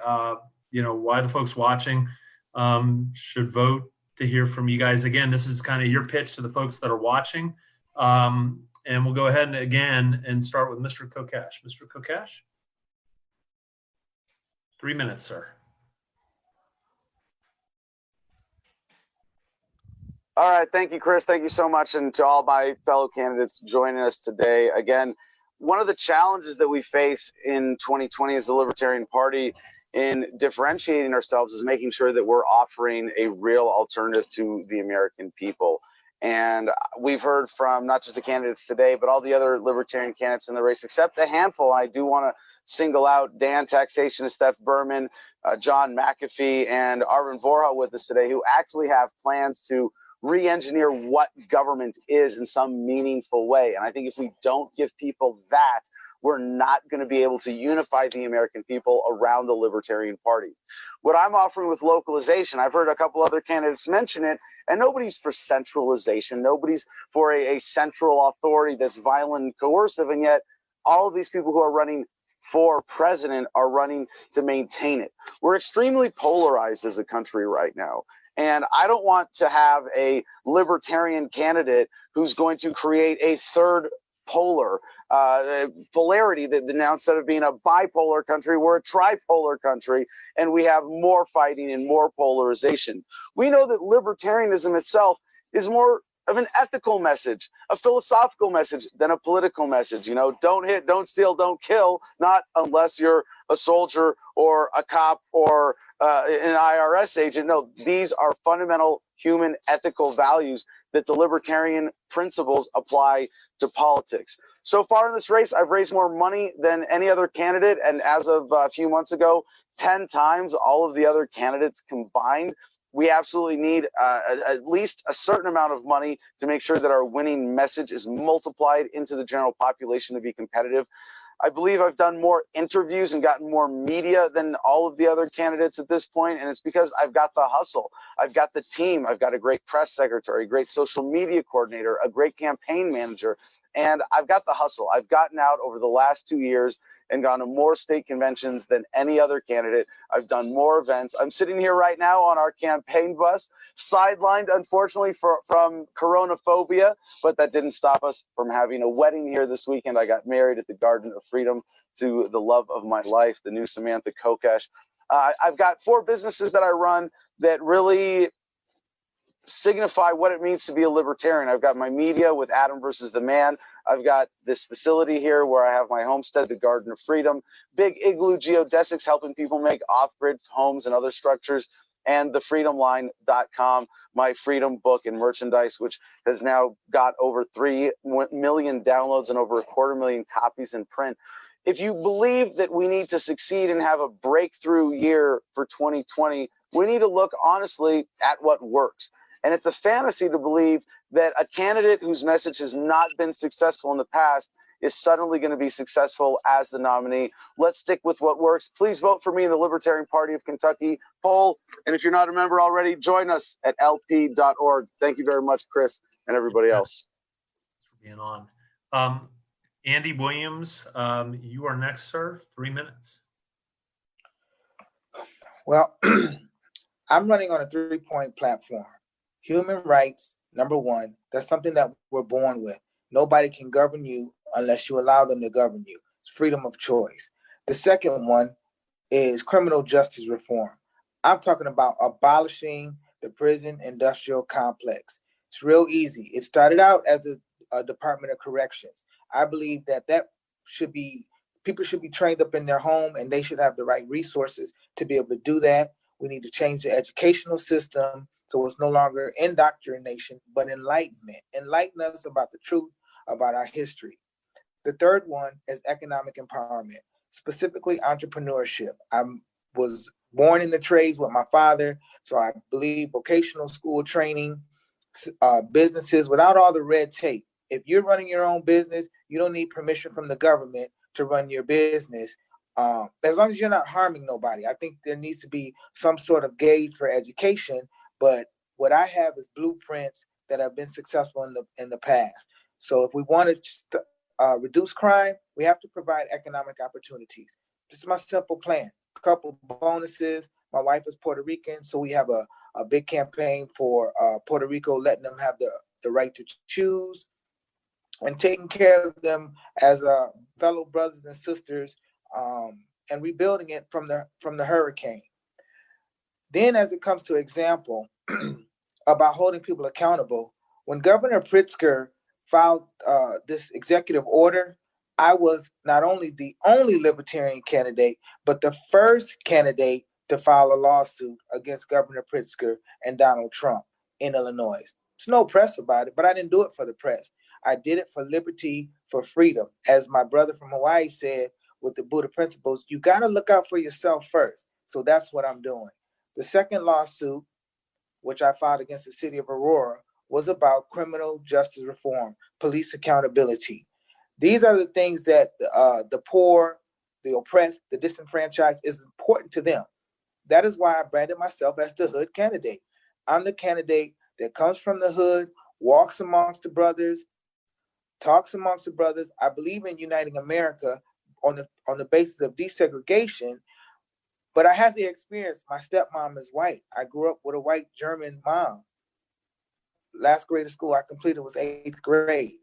Speaker 4: the folks watching should vote to hear from you guys. Again, this is kind of your pitch to the folks that are watching, and we'll go ahead and start with Mr. Kokesh. Mr. Kokesh. 3 minutes, sir.
Speaker 5: All right. Thank you, Chris. Thank you so much. And to all my fellow candidates joining us today. Again, one of the challenges that we face in 2020 as the Libertarian Party in differentiating ourselves is making sure that we're offering a real alternative to the American people. And we've heard from not just the candidates today, but all the other Libertarian candidates in the race, except a handful. I do want to single out Dan Taxation, Steph Berman, John McAfee, and Arvin Vohra with us today, who actually have plans to re-engineer what government is in some meaningful way. And I think if we don't give people that, we're not going to be able to unify the American people around the Libertarian Party. What I'm offering with localization, I've heard a couple other candidates mention it, and nobody's for centralization. Nobody's for a central authority that's violent and coercive, and yet all of these people who are running for president are running to maintain it. We're extremely polarized as a country right now. And I don't want to have a libertarian candidate who's going to create a third polar polarity, that now instead of being a bipolar country, we're a tripolar country, and we have more fighting and more polarization. We know that libertarianism itself is more of an ethical message, a philosophical message than a political message. You know, don't hit, don't steal, don't kill, not unless you're a soldier or a cop or an IRS agent. No, these are fundamental human ethical values that the libertarian principles apply to politics. So far in this race, I've raised more money than any other candidate, and as of a few months ago, 10 times all of the other candidates combined. We absolutely need at least a certain amount of money to make sure that our winning message is multiplied into the general population to be competitive. I believe I've done more interviews and gotten more media than all of the other candidates at this point, and it's because I've got the hustle. I've got the team. I've got a great press secretary, a great social media coordinator, a great campaign manager, and I've got the hustle. I've gotten out over the last 2 years and gone to more state conventions than any other candidate. I've done more events. I'm sitting here right now on our campaign bus, sidelined, unfortunately, from coronaphobia, but that didn't stop us from having a wedding here this weekend. I got married at the Garden of Freedom to the love of my life, the new Samantha Kokesh. I've got 4 businesses that I run that really signify what it means to be a libertarian. I've got my media with Adam versus the Man. I've got this facility here where I have my homestead, the Garden of Freedom, big igloo geodesics helping people make off-grid homes and other structures, and thefreedomline.com, my freedom book and merchandise, which has now got over 3 million downloads and over 250,000 copies in print. If you believe that we need to succeed and have a breakthrough year for 2020, we need to look honestly at what works. And it's a fantasy to believe that a candidate whose message has not been successful in the past is suddenly going to be successful as the nominee. Let's stick with what works. Please vote for me in the Libertarian Party of Kentucky poll. And if you're not a member already, join us at lp.org. Thank you very much, Chris, and everybody else.
Speaker 4: Thanks for being on. Andy Williams, you are next, sir. 3 minutes.
Speaker 6: Well, I'm running on a 3-point platform. Human rights, number one, that's something that we're born with. Nobody can govern you unless you allow them to govern you. It's freedom of choice. The second one is criminal justice reform. I'm talking about abolishing the prison industrial complex. It's real easy. It started out as a Department of Corrections. I believe that people should be trained up in their home, and they should have the right resources to be able to do that. We need to change the educational system so it's no longer indoctrination, but enlightenment. Enlighten us about the truth, about our history. The third one is economic empowerment, specifically entrepreneurship. I was born in the trades with my father, so I believe vocational school training, businesses without all the red tape. If you're running your own business, you don't need permission from the government to run your business. As long as you're not harming nobody. I think there needs to be some sort of gauge for education, but what I have is blueprints that have been successful in the past. So if we want to reduce crime, we have to provide economic opportunities. This is my simple plan. A couple bonuses. My wife is Puerto Rican, so we have a big campaign for Puerto Rico, letting them have the right to choose and taking care of them as fellow brothers and sisters, and rebuilding it from the hurricane. Then as it comes to example about holding people accountable, when Governor Pritzker filed this executive order, I was not only the only Libertarian candidate, but the first candidate to file a lawsuit against Governor Pritzker and Donald Trump in Illinois. There's no press about it, but I didn't do it for the press. I did it for liberty, for freedom. As my brother from Hawaii said with the Buddha principles, you got to look out for yourself first. So that's what I'm doing. The second lawsuit, which I filed against the city of Aurora, was about criminal justice reform, police accountability. These are the things that the poor, the oppressed, the disenfranchised is important to them. That is why I branded myself as the hood candidate. I'm the candidate that comes from the hood, walks amongst the brothers, talks amongst the brothers. I believe in uniting America on the basis of desegregation, but I have the experience. My stepmom is white. I grew up with a white German mom. Last grade of school I completed was 8th grade.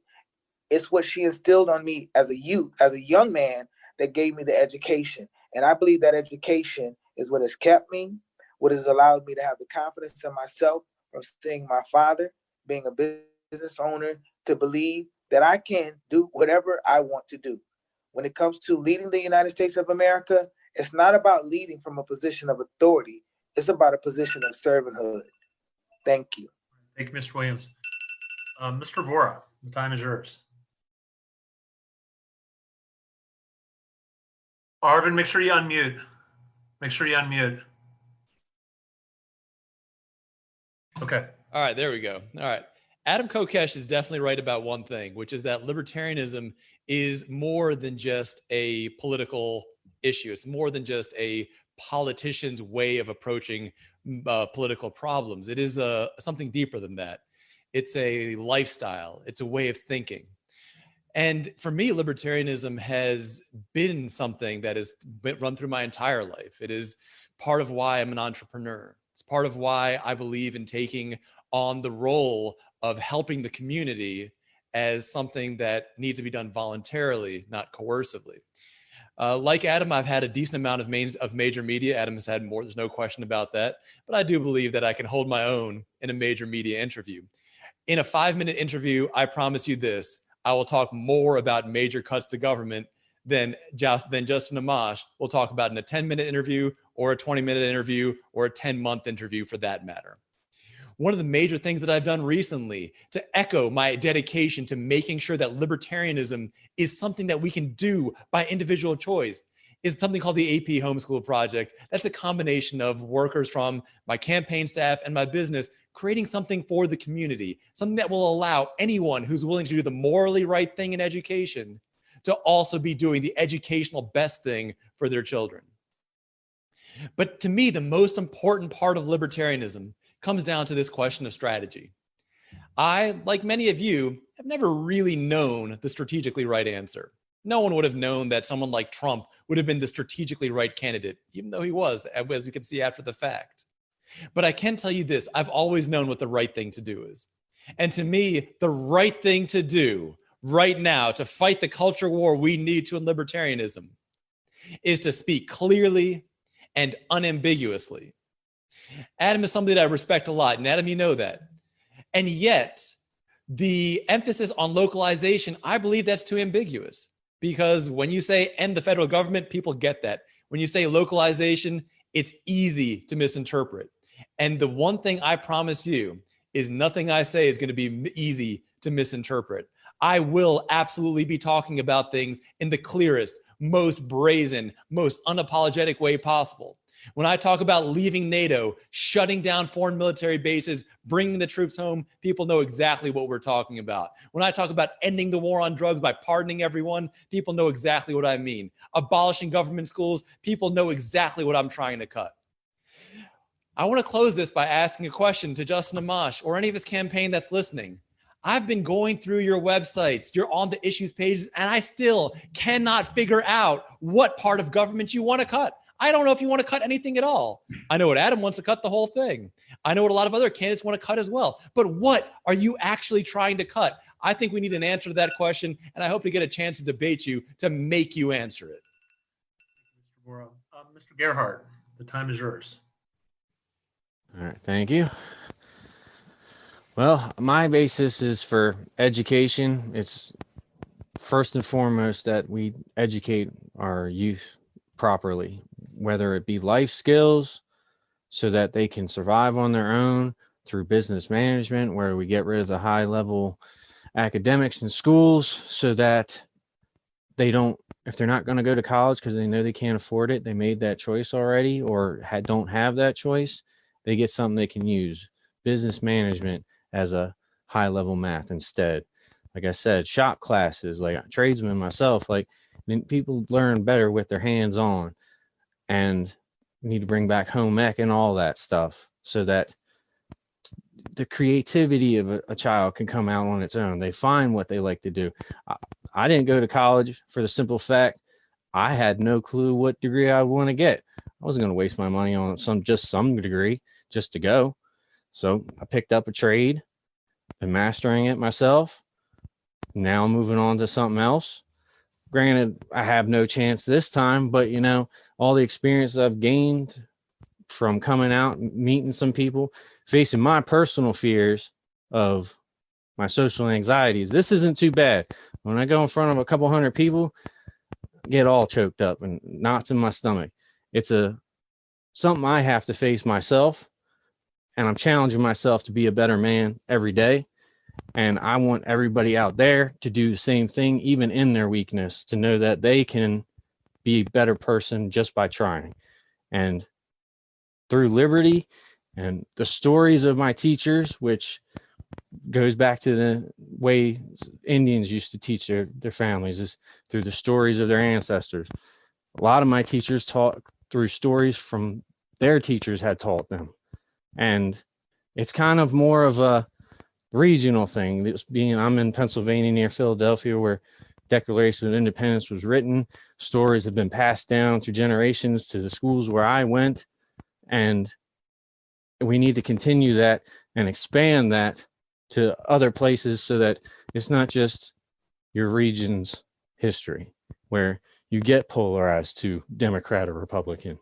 Speaker 6: It's what she instilled on me as a youth, as a young man, that gave me the education. And I believe that education is what has kept me, what has allowed me to have the confidence in myself from seeing my father, being a business owner, to believe that I can do whatever I want to do. When it comes to leading the United States of America, it's not about leading from a position of authority. It's about a position of servanthood. Thank you.
Speaker 4: Thank you, Mr. Williams. Mr. Vohra, the time is yours. Arvin, make sure you unmute. Make sure you unmute. Okay.
Speaker 7: All right, there we go. All right. Adam Kokesh is definitely right about one thing, which is that libertarianism is more than just a political issue. It's more than just a politician's way of approaching political problems. It is something deeper than that. It's a lifestyle. It's a way of thinking. And for me, libertarianism has been something that has been run through my entire life. It is part of why I'm an entrepreneur. It's part of why I believe in taking on the role of helping the community as something that needs to be done voluntarily, not coercively. Like Adam, I've had a decent amount of major media. Adam has had more, there's no question about that. But I do believe that I can hold my own in a major media interview. In a 5-minute interview, I promise you this, I will talk more about major cuts to government than Justin Amash will talk about in a 10-minute interview or a 20-minute interview or a 10-month interview for that matter. One of the major things that I've done recently to echo my dedication to making sure that libertarianism is something that we can do by individual choice is something called the AP Homeschool Project. That's a combination of workers from my campaign staff and my business creating something for the community, something that will allow anyone who's willing to do the morally right thing in education to also be doing the educational best thing for their children. But to me, the most important part of libertarianism comes down to this question of strategy. I, like many of you, have never really known the strategically right answer. No one would have known that someone like Trump would have been the strategically right candidate, even though he was, as we can see after the fact. But I can tell you this, I've always known what the right thing to do is. And to me, the right thing to do right now to fight the culture war we need to in libertarianism is to speak clearly and unambiguously. Adam is somebody that I respect a lot, and Adam, you know that. And yet, the emphasis on localization, I believe that's too ambiguous. Because when you say end the federal government, people get that. When you say localization, it's easy to misinterpret. And the one thing I promise you is nothing I say is going to be easy to misinterpret. I will absolutely be talking about things in the clearest, most brazen, most unapologetic way possible. When I talk about leaving NATO, shutting down foreign military bases, bringing the troops home, people know exactly what we're talking about. When I talk about ending the war on drugs by pardoning everyone, people know exactly what I mean. Abolishing government schools, people know exactly what I'm trying to cut. I want to close this by asking a question to Justin Amash or any of his campaign that's listening. I've been going through your websites, you're on the issues pages, and I still cannot figure out what part of government you want to cut. I don't know if you want to cut anything at all. I know what Adam wants to cut the whole thing. I know what a lot of other candidates want to cut as well. But what are you actually trying to cut? I think we need an answer to that question, and I hope to get a chance to debate you to make you answer it.
Speaker 4: Mr. Vohra. Mr. Gerhardt, the time is yours.
Speaker 8: All right, thank you. Well, my basis is for education. It's first and foremost that we educate our youth properly, whether it be life skills so that they can survive on their own through business management, where we get rid of the high level academics in schools so that they don't, if they're not going to go to college because they know they can't afford it, they made that choice already or don't have that choice, they get something they can use, business management as a high level math instead. Like I said, shop classes, like a tradesman myself, like people learn better with their hands on, and we need to bring back home ec and all that stuff so that the creativity of a child can come out on its own. They find what they like to do. I didn't go to college for the simple fact I had no clue what degree I want to get. I wasn't going to waste my money on some degree just to go. So I picked up a trade, been mastering it myself. Now I'm moving on to something else. Granted, I have no chance this time, but you know, all the experience I've gained from coming out and meeting some people, facing my personal fears of my social anxieties, this isn't too bad. When I go in front of a couple hundred people, I get all choked up and knots in my stomach. It's something I have to face myself, and I'm challenging myself to be a better man every day. And I want everybody out there to do the same thing, even in their weakness, to know that they can be a better person just by trying. And through liberty and the stories of my teachers, which goes back to the way Indians used to teach their families, is through the stories of their ancestors. A lot of my teachers taught through stories from their teachers had taught them. And it's kind of more of a regional thing. I'm in Pennsylvania near Philadelphia, where Declaration of Independence was written. Stories have been passed down through generations to the schools where I went, and we need to continue that and expand that to other places so that it's not just your region's history where you get polarized to Democrat or Republican.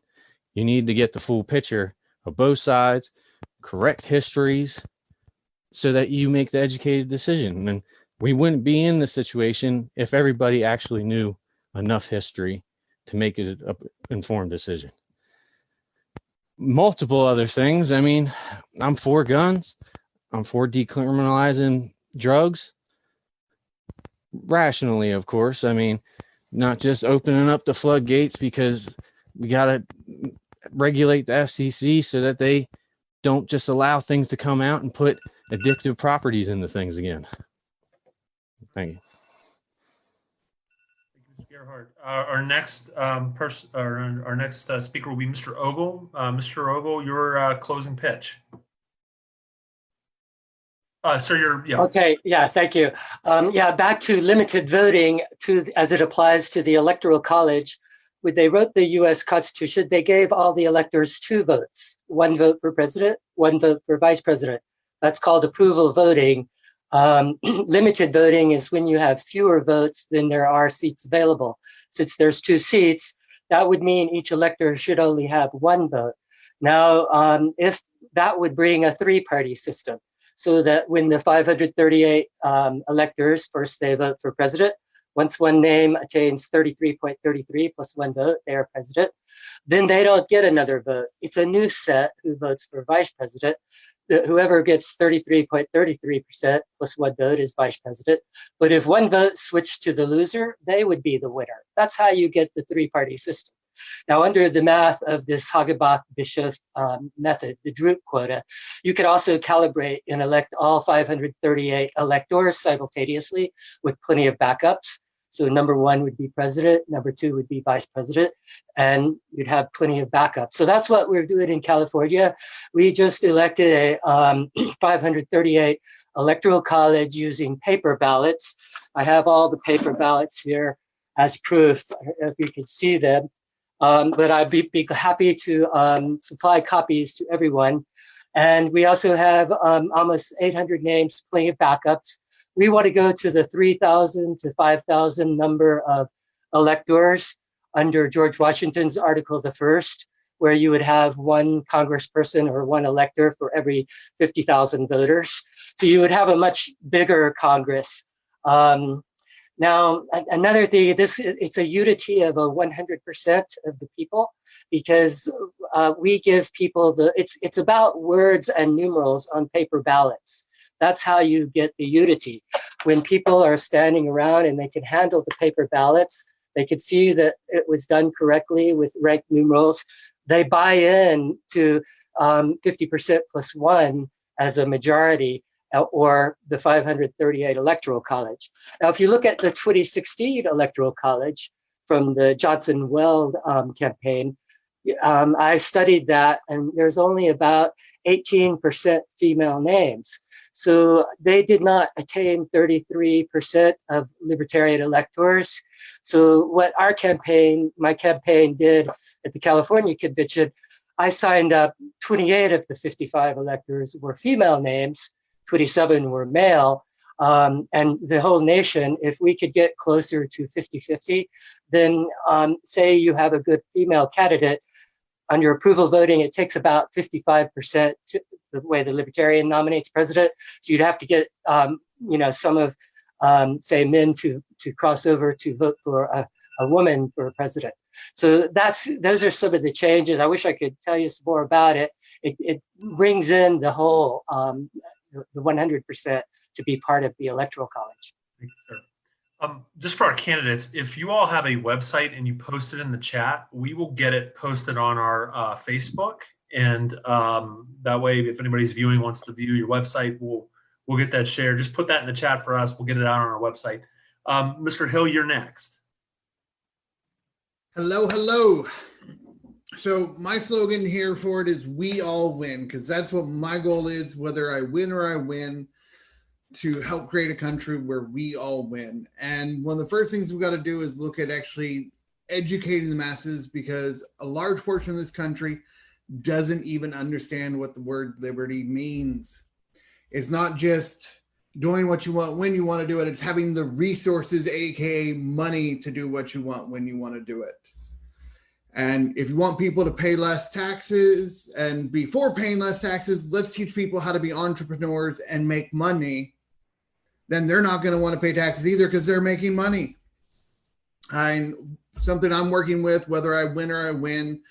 Speaker 8: You need to get the full picture of both sides, correct histories, so that you make the educated decision. And We wouldn't be in this situation if everybody actually knew enough history to make an informed decision. Multiple other things. I mean, I'm for guns. I'm for decriminalizing drugs. Rationally, of course. I mean, not just opening up the floodgates because we got to regulate the FCC so that they don't just allow things to come out and put addictive properties into things again. Thank you.
Speaker 4: Gerhardt. Our next our next speaker will be Mr. Ogle. Mr. Ogle, your closing pitch. Sir,
Speaker 12: Okay, yeah, thank you. Back to limited voting as it applies to the Electoral College. When they wrote the U.S. Constitution, they gave all the electors 2 votes, 1 vote for president, 1 vote for vice president. That's called approval voting. Limited voting is when you have fewer votes than there are seats available. Since there's 2 seats, that would mean each elector should only have 1 vote. Now, if that would bring a 3-party system, so that when the 538 electors, first they vote for president, once one name attains 33.33 plus 1 vote, they are president. Then they don't get another vote. It's a new set who votes for vice president. Whoever gets 33.33% plus 1 vote is vice president. But if 1 vote switched to the loser, they would be the winner. That's how you get the 3-party system. Now, under the math of this Hagebach-Bischoff method, the Drupe quota, you could also calibrate and elect all 538 electors simultaneously with plenty of backups. So number 1 would be president, number 2 would be vice president, and you'd have plenty of backups. So that's what we're doing in California. We just elected a 538 electoral college using paper ballots. I have all the paper ballots here as proof, if you can see them. But I'd be happy to supply copies to everyone. And we also have almost 800 names, plenty of backups. We want to go to the 3,000 to 5,000 number of electors under George Washington's Article the First, where you would have 1 congressperson or 1 elector for every 50,000 voters. So you would have a much bigger Congress. Now, another thing, it's a unity of 100% of the people, because we give people it's about words and numerals on paper ballots. That's how you get the unity. When people are standing around and they can handle the paper ballots, they can see that it was done correctly with ranked numerals. They buy in to 50% plus 1 as a majority, or the 538 Electoral College. Now, if you look at the 2016 Electoral College from the Johnson-Weld campaign, I studied that, and there's only about 18% female names. So they did not attain 33% of Libertarian electors. So what my campaign did at the California convention, I signed up 28 of the 55 electors were female names, 27 were male, and the whole nation, if we could get closer to 50-50, then say you have a good female candidate, under approval voting, it takes about 55% the way the Libertarian nominates president. So you'd have to get, some of, say, men to cross over to vote for a woman for president. So those are some of the changes. I wish I could tell you some more about it. It brings in the whole, the 100% to be part of the Electoral College.
Speaker 4: Thank you, sir. Just for our candidates, if you all have a website and you post it in the chat, we will get it posted on our Facebook. And that way, if anybody's viewing wants to view your website, we'll get that shared. Just put that in the chat for us. We'll get it out on our website. Mr. Hill, you're next.
Speaker 13: Hello. So my slogan here for it is "We all win," because that's what my goal is, whether I win or I win, to help create a country where we all win. And one of the first things we've got to do is look at actually educating the masses, because a large portion of this country doesn't even understand what the word liberty means. It's not just doing what you want when you want to do it. It's having the resources, aka money, to do what you want when you want to do it. And if you want people to pay less taxes, and before paying less taxes, let's teach people how to be entrepreneurs and make money. then they're not going to want to pay taxes either because they're making money. Something I'm working with, whether I win or I win,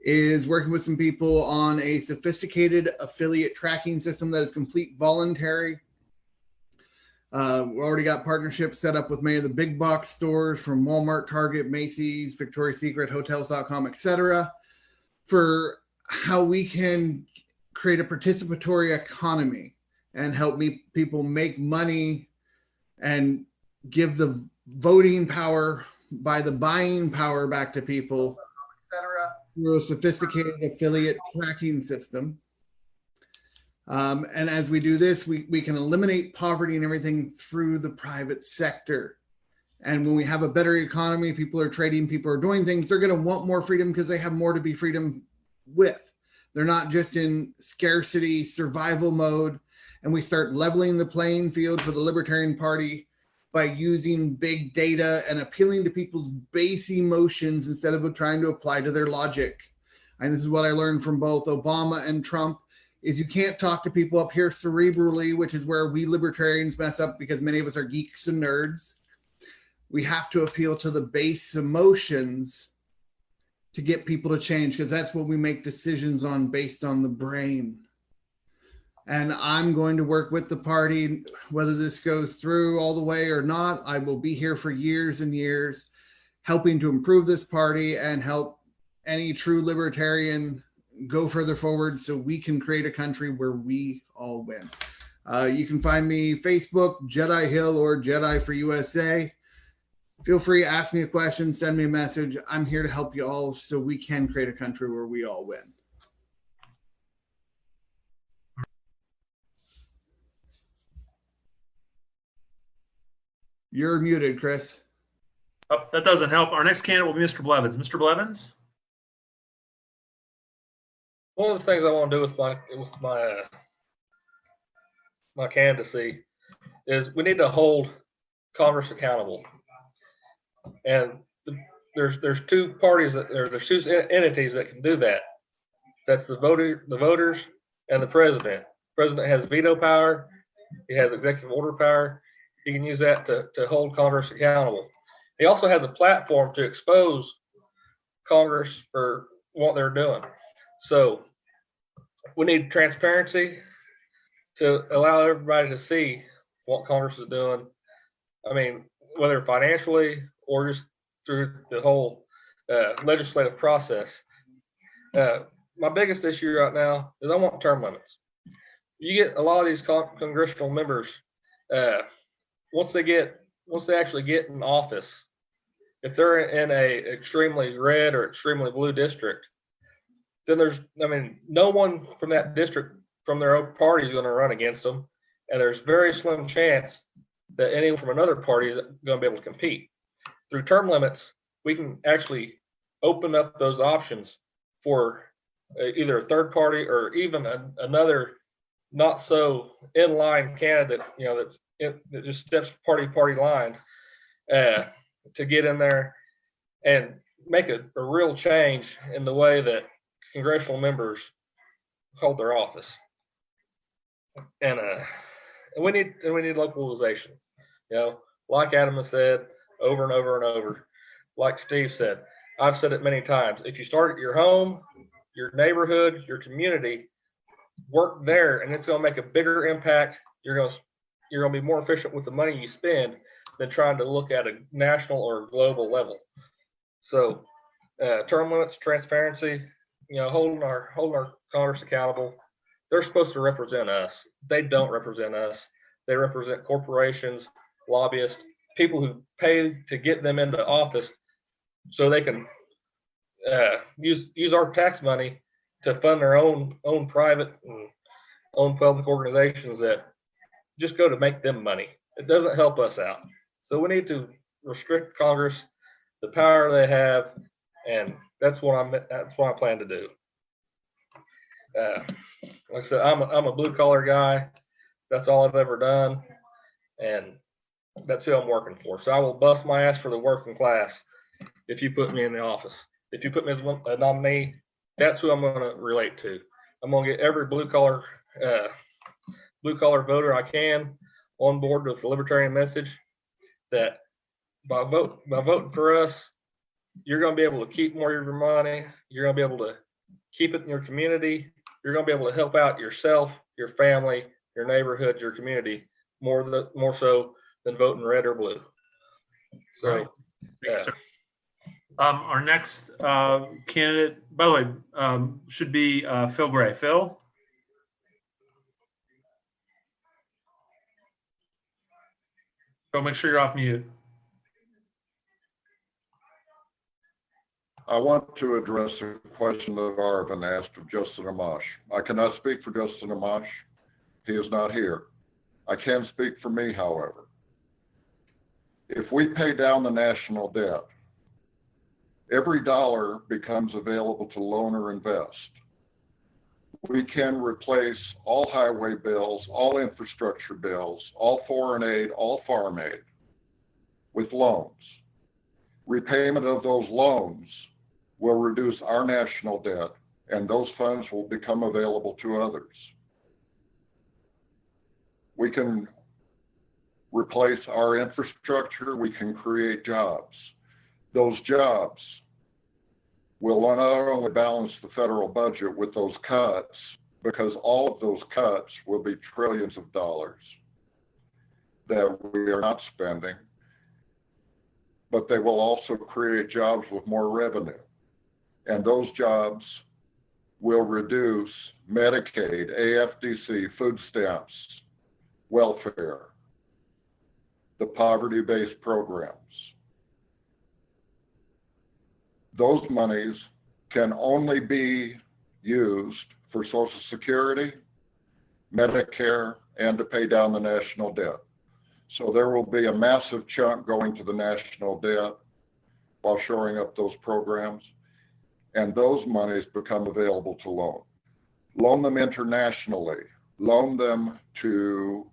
Speaker 13: is working with some people on a sophisticated affiliate tracking system that is complete voluntary. We already got partnerships set up with many of the big box stores from Walmart, Target, Macy's, Victoria's Secret, Hotels.com, etc., for how we can create a participatory economy and help people make money and give the voting power by the buying power back to people through a sophisticated affiliate tracking system. And as we do this, we can eliminate poverty and everything through the private sector. And when we have a better economy, people are trading, people are doing things, they're going to want more freedom because they have more to be freedom with. They're not just in scarcity, survival mode. And we start leveling the playing field for the Libertarian Party by using big data and appealing to people's base emotions instead of trying to apply to their logic. And this is what I learned from both Obama and Trump, is you can't talk to people up here cerebrally, which is where we libertarians mess up because many of us are geeks and nerds. We have to appeal to the base emotions to get people to change, because that's what we make decisions on based on the brain. And I'm going to work with the party, whether this goes through all the way or not. I will be here for years and years, helping to improve this party and help any true libertarian go further forward so we can create a country where we all win. You can find me Facebook, Jedi Hill, or Jedi for USA. Feel free, ask me a question, send me a message. I'm here to help you all so we can create a country where we all win. You're muted, Chris.
Speaker 4: Oh, that doesn't help. Our next candidate will be Mr. Blevins. Mr. Blevins?
Speaker 14: One of the things I want to do with my candidacy is we need to hold Congress accountable. And there's two parties there's two entities that can do that. That's the voters and the president. The president has veto power. He has executive order power. He can use that to hold Congress accountable. He also has a platform to expose Congress for what they're doing. So we need transparency to allow everybody to see what Congress is doing. I mean, whether financially or just through the whole legislative process. My biggest issue right now is I want term limits. You get a lot of these congressional members, once they actually get in office, if they're in a extremely red or extremely blue district, then no one from that district from their own party is going to run against them. And there's very slim chance that anyone from another party is going to be able to compete. Through term limits, we can actually open up those options for either a third party or even another not so in line candidate, that just steps party line to get in there and make a real change in the way that congressional members hold their office. And we need localization. Like Adam has said over and over and over, like Steve said, I've said it many times. If you start at your home, your neighborhood, your community, work there, and it's going to make a bigger impact. You're going to be more efficient with the money you spend than trying to look at a national or global level. So, term limits, transparency, holding our Congress accountable. They're supposed to represent us. They don't represent us. They represent corporations, lobbyists, people who pay to get them into office so they can use our tax money to fund their own private and own public organizations that just go to make them money. It doesn't help us out. So we need to restrict Congress, the power they have, and that's what I plan to do. Like I said, I'm a blue collar guy. That's all I've ever done, and that's who I'm working for. So I will bust my ass for the working class if you put me in the office. If you put me as a nominee, that's who I'm going to relate to. I'm going to get every blue collar voter I can on board with the Libertarian message, that by voting for us, you're going to be able to keep more of your money. You're going to be able to keep it in your community. You're going to be able to help out yourself, your family, your neighborhood, your community, more so than voting red or blue. So,
Speaker 4: right. Thank you, sir. Our next candidate, by the way, should be Phil Gray. Phil? Phil, make sure you're off mute.
Speaker 15: I want to address a question that Arvin asked of Justin Amash. I cannot speak for Justin Amash. He is not here. I can speak for me, however. If we pay down the national debt, every dollar becomes available to loan or invest. We can replace all highway bills, all infrastructure bills, all foreign aid, all farm aid with loans. Repayment of those loans will reduce our national debt, and those funds will become available to others. We can replace our infrastructure, we can create jobs. Those jobs will not only balance the federal budget with those cuts, because all of those cuts will be trillions of dollars that we are not spending, but they will also create jobs with more revenue. And those jobs will reduce Medicaid, AFDC, food stamps, welfare, the poverty-based programs. Those monies can only be used for Social Security, Medicare, and to pay down the national debt. So there will be a massive chunk going to the national debt while shoring up those programs, and those monies become available to loan. Loan them internationally, loan them to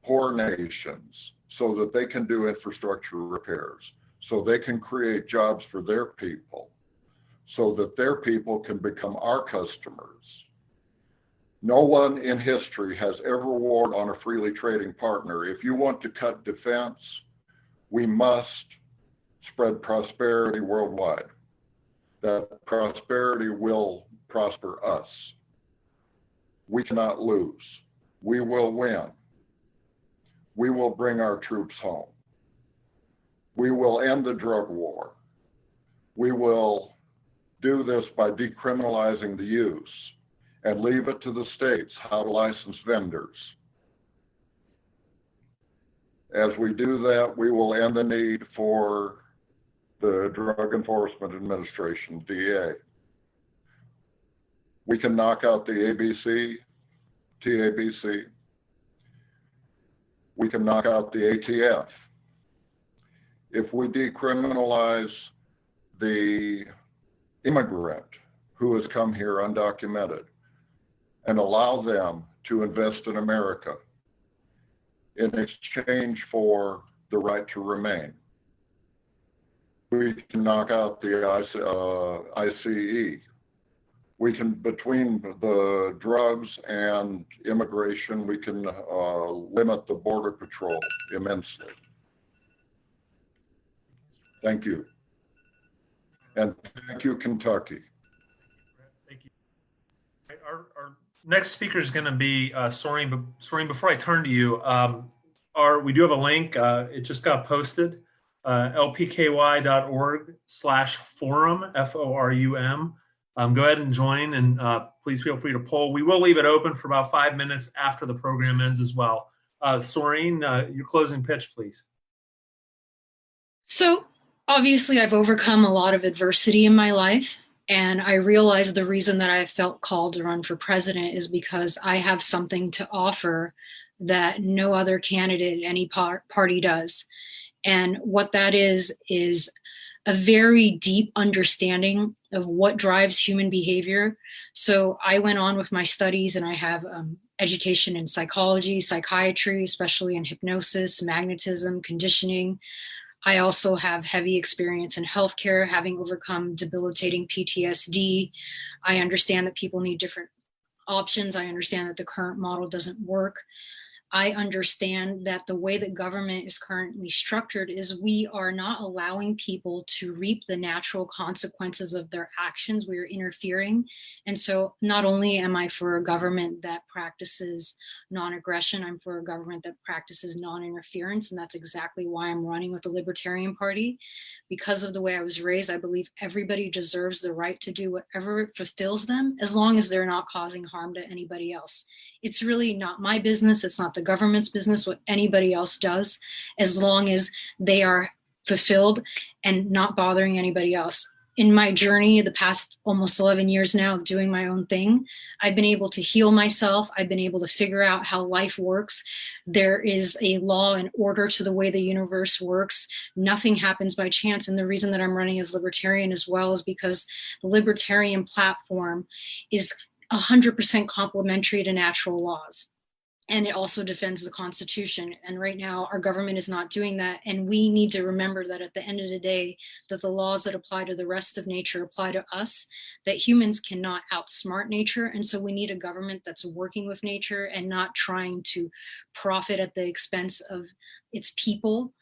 Speaker 15: poor nations so that they can do infrastructure repairs, so they can create jobs for their people, so that their people can become our customers. No one in history has ever warred on a freely trading partner. If you want to cut defense, we must spread prosperity worldwide. That prosperity will prosper us. We cannot lose. We will win. We will bring our troops home. We will end the drug war. We will do this by decriminalizing the use and leave it to the states how to license vendors. As we do that, we will end the need for the Drug Enforcement Administration, DEA. We can knock out the ABC, TABC. We can knock out the ATF. If we decriminalize the immigrant who has come here undocumented and allow them to invest in America in exchange for the right to remain, we can knock out the ICE. We can, between the drugs and immigration, we can limit the Border Patrol immensely. Thank you. And thank you, Kentucky.
Speaker 4: Thank you. Our next speaker is going to be Soreen. But Soreen, before I turn to you, we do have a link. It just got posted. lpky.org/forum, FORUM. Go ahead and join, and please feel free to poll. We will leave it open for about 5 minutes after the program ends as well. Soreen, your closing pitch, please.
Speaker 16: So obviously I've overcome a lot of adversity in my life, and I realized the reason that I felt called to run for president is because I have something to offer that no other candidate in any party does. And what that is a very deep understanding of what drives human behavior. So I went on with my studies, and I have education in psychology, psychiatry, especially in hypnosis, magnetism, conditioning. I also have heavy experience in healthcare, having overcome debilitating PTSD. I understand that people need different options. I understand that the current model doesn't work. I understand that the way that government is currently structured is we are not allowing people to reap the natural consequences of their actions. We are interfering. And so not only am I for a government that practices non-aggression, I'm for a government that practices non-interference. And that's exactly why I'm running with the Libertarian Party. Because of the way I was raised, I believe everybody deserves the right to do whatever fulfills them, as long as they're not causing harm to anybody else. It's really not my business. It's not the government's business what anybody else does, as long as they are fulfilled and not bothering anybody else. In my journey, the past almost 11 years now of doing my own thing, I've been able to heal myself. I've been able to figure out how life works. There is a law and order to the way the universe works. Nothing happens by chance. And the reason that I'm running as Libertarian as well is because the Libertarian platform is 100% complementary to natural laws. And it also defends the Constitution. And right now, our government is not doing that. And we need to remember that at the end of the day, that the laws that apply to the rest of nature apply to us, that humans cannot outsmart nature. And so we need a government that's working with nature and not trying to profit at the expense of its people.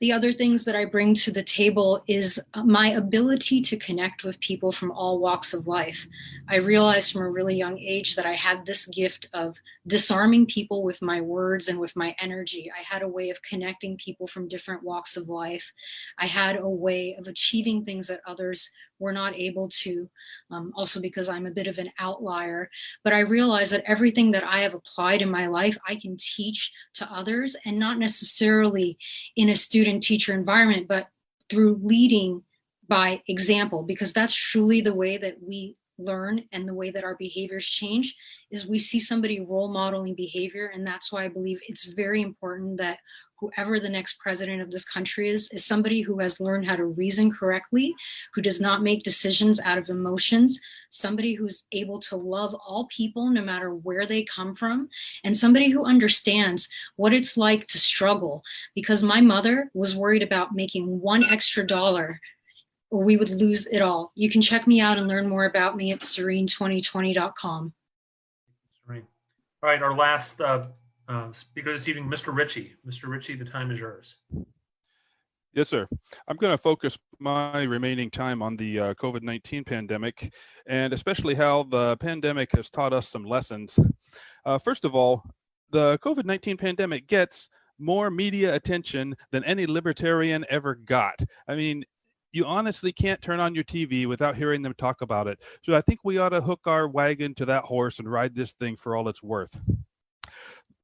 Speaker 16: The other things that I bring to the table is my ability to connect with people from all walks of life. I realized from a really young age that I had this gift of disarming people with my words and with my energy. I had a way of connecting people from different walks of life. I had a way of achieving things that others were not able to, also because I'm a bit of an outlier. But I realized that everything that I have applied in my life, I can teach to others, and not necessarily in a student-teacher environment, but through leading by example, because that's truly the way that we learn and the way that our behaviors change, is we see somebody role modeling behavior. And that's why I believe it's very important that whoever the next president of this country is somebody who has learned how to reason correctly, who does not make decisions out of emotions, somebody who's able to love all people no matter where they come from, and somebody who understands what it's like to struggle. Because my mother was worried about making $1 extra or we would lose it all. You can check me out and learn more about me at serene2020.com.
Speaker 4: Serene. All right, our last speaker this evening, Mr. Richey. Mr. Richey, the time is yours.
Speaker 17: Yes, sir. I'm going to focus my remaining time on the COVID-19 pandemic, and especially how the pandemic has taught us some lessons. First of all, the COVID-19 pandemic gets more media attention than any libertarian ever got. I mean, you honestly can't turn on your TV without hearing them talk about it. So I think we ought to hook our wagon to that horse and ride this thing for all it's worth.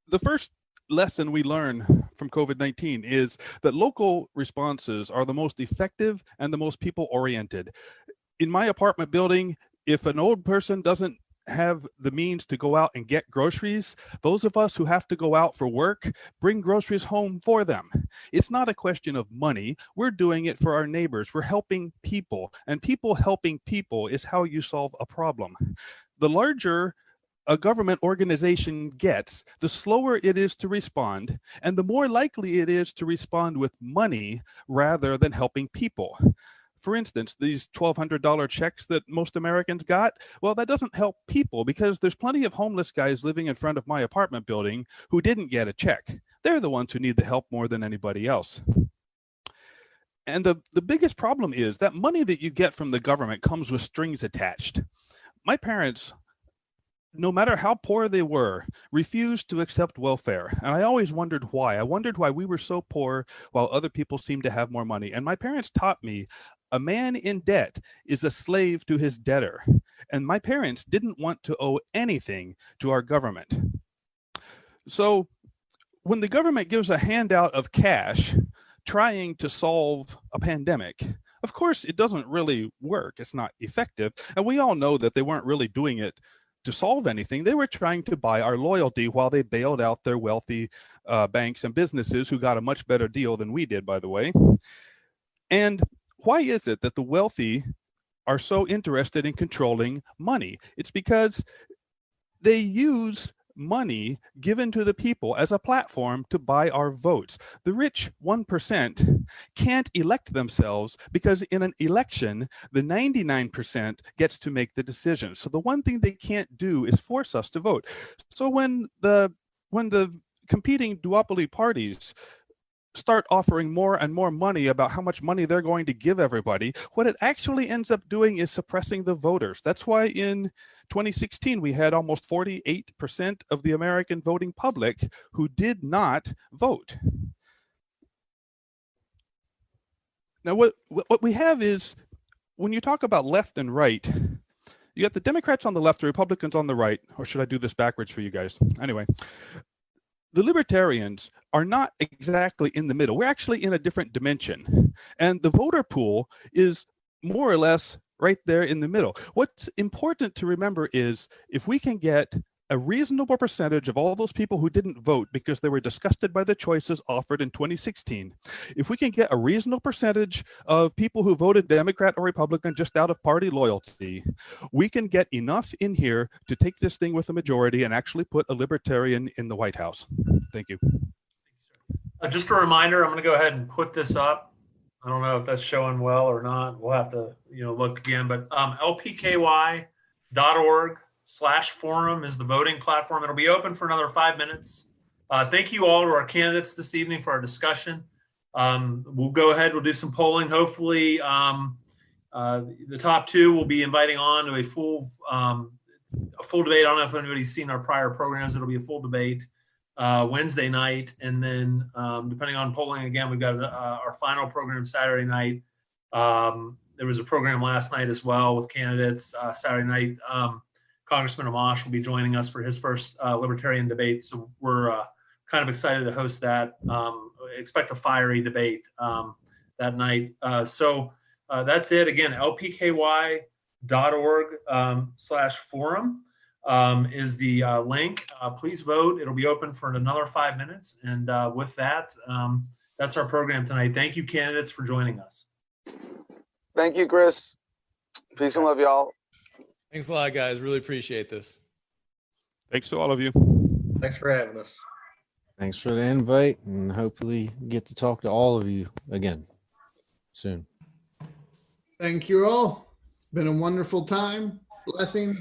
Speaker 17: The first lesson we learn from COVID-19 is that local responses are the most effective and the most people-oriented. In my apartment building, if an old person doesn't have the means to go out and get groceries, those of us who have to go out for work bring groceries home for them. It's not a question of money. We're doing it for our neighbors. We're helping people, and people helping people is how you solve a problem. The larger a government organization gets, the slower it is to respond, and the more likely it is to respond with money rather than helping people. For instance, these $1,200 checks that most Americans got, well, that doesn't help people because there's plenty of homeless guys living in front of my apartment building who didn't get a check. They're the ones who need the help more than anybody else. And the biggest problem is that money that you get from the government comes with strings attached. My parents, no matter how poor they were, refused to accept welfare. And I always wondered why. I wondered why we were so poor while other people seemed to have more money. And my parents taught me a man in debt is a slave to his debtor. And my parents didn't want to owe anything to our government. So when the government gives a handout of cash trying to solve a pandemic, of course, it doesn't really work. It's not effective. And we all know that they weren't really doing it to solve anything. They were trying to buy our loyalty while they bailed out their wealthy banks and businesses who got a much better deal than we did, by the way. And why is it that the wealthy are so interested in controlling money? It's because they use money given to the people as a platform to buy our votes. The rich 1% can't elect themselves because in an election, the 99% gets to make the decision. So the one thing they can't do is force us to vote. So when when the competing duopoly parties start offering more and more money about how much money they're going to give everybody, what it actually ends up doing is suppressing the voters. That's why in 2016, we had almost 48% of the American voting public who did not vote. Now, what we have is, when you talk about left and right, you got the Democrats on the left, the Republicans on the right, or should I do this backwards for you guys? Anyway, the Libertarians are not exactly in the middle. We're actually in a different dimension. And the voter pool is more or less right there in the middle. What's important to remember is if we can get a reasonable percentage of all those people who didn't vote because they were disgusted by the choices offered in 2016, if we can get a reasonable percentage of people who voted Democrat or Republican just out of party loyalty, we can get enough in here to take this thing with a majority and actually put a Libertarian in the White House. Thank you.
Speaker 4: Just a reminder, I'm going to go ahead and put this up. I don't know if that's showing well or not. We'll have to, look again, but lpky.org/forum is the voting platform. It'll be open for another 5 minutes. Thank you all to our candidates this evening for our discussion. We'll go ahead, we'll do some polling. Hopefully the top two will be inviting on to a full debate. I don't know if anybody's seen our prior programs. It'll be a full debate Wednesday night. And then depending on polling, again, we've got our final program Saturday night. There was a program last night as well with candidates Saturday night. Congressman Amash will be joining us for his first Libertarian debate. So we're kind of excited to host that. Expect a fiery debate that night. So that's it. Again, lpky.org/forum is the link. Please vote. It'll be open for another 5 minutes. And with that, that's our program tonight. Thank you, candidates, for joining us.
Speaker 5: Thank you, Chris. Peace and love, y'all.
Speaker 7: Thanks a lot, guys. Really appreciate this.
Speaker 17: Thanks to all of you.
Speaker 14: Thanks for having us.
Speaker 8: Thanks for the invite, and hopefully get to talk to all of you again soon.
Speaker 13: Thank you all. It's been a wonderful time. Blessings.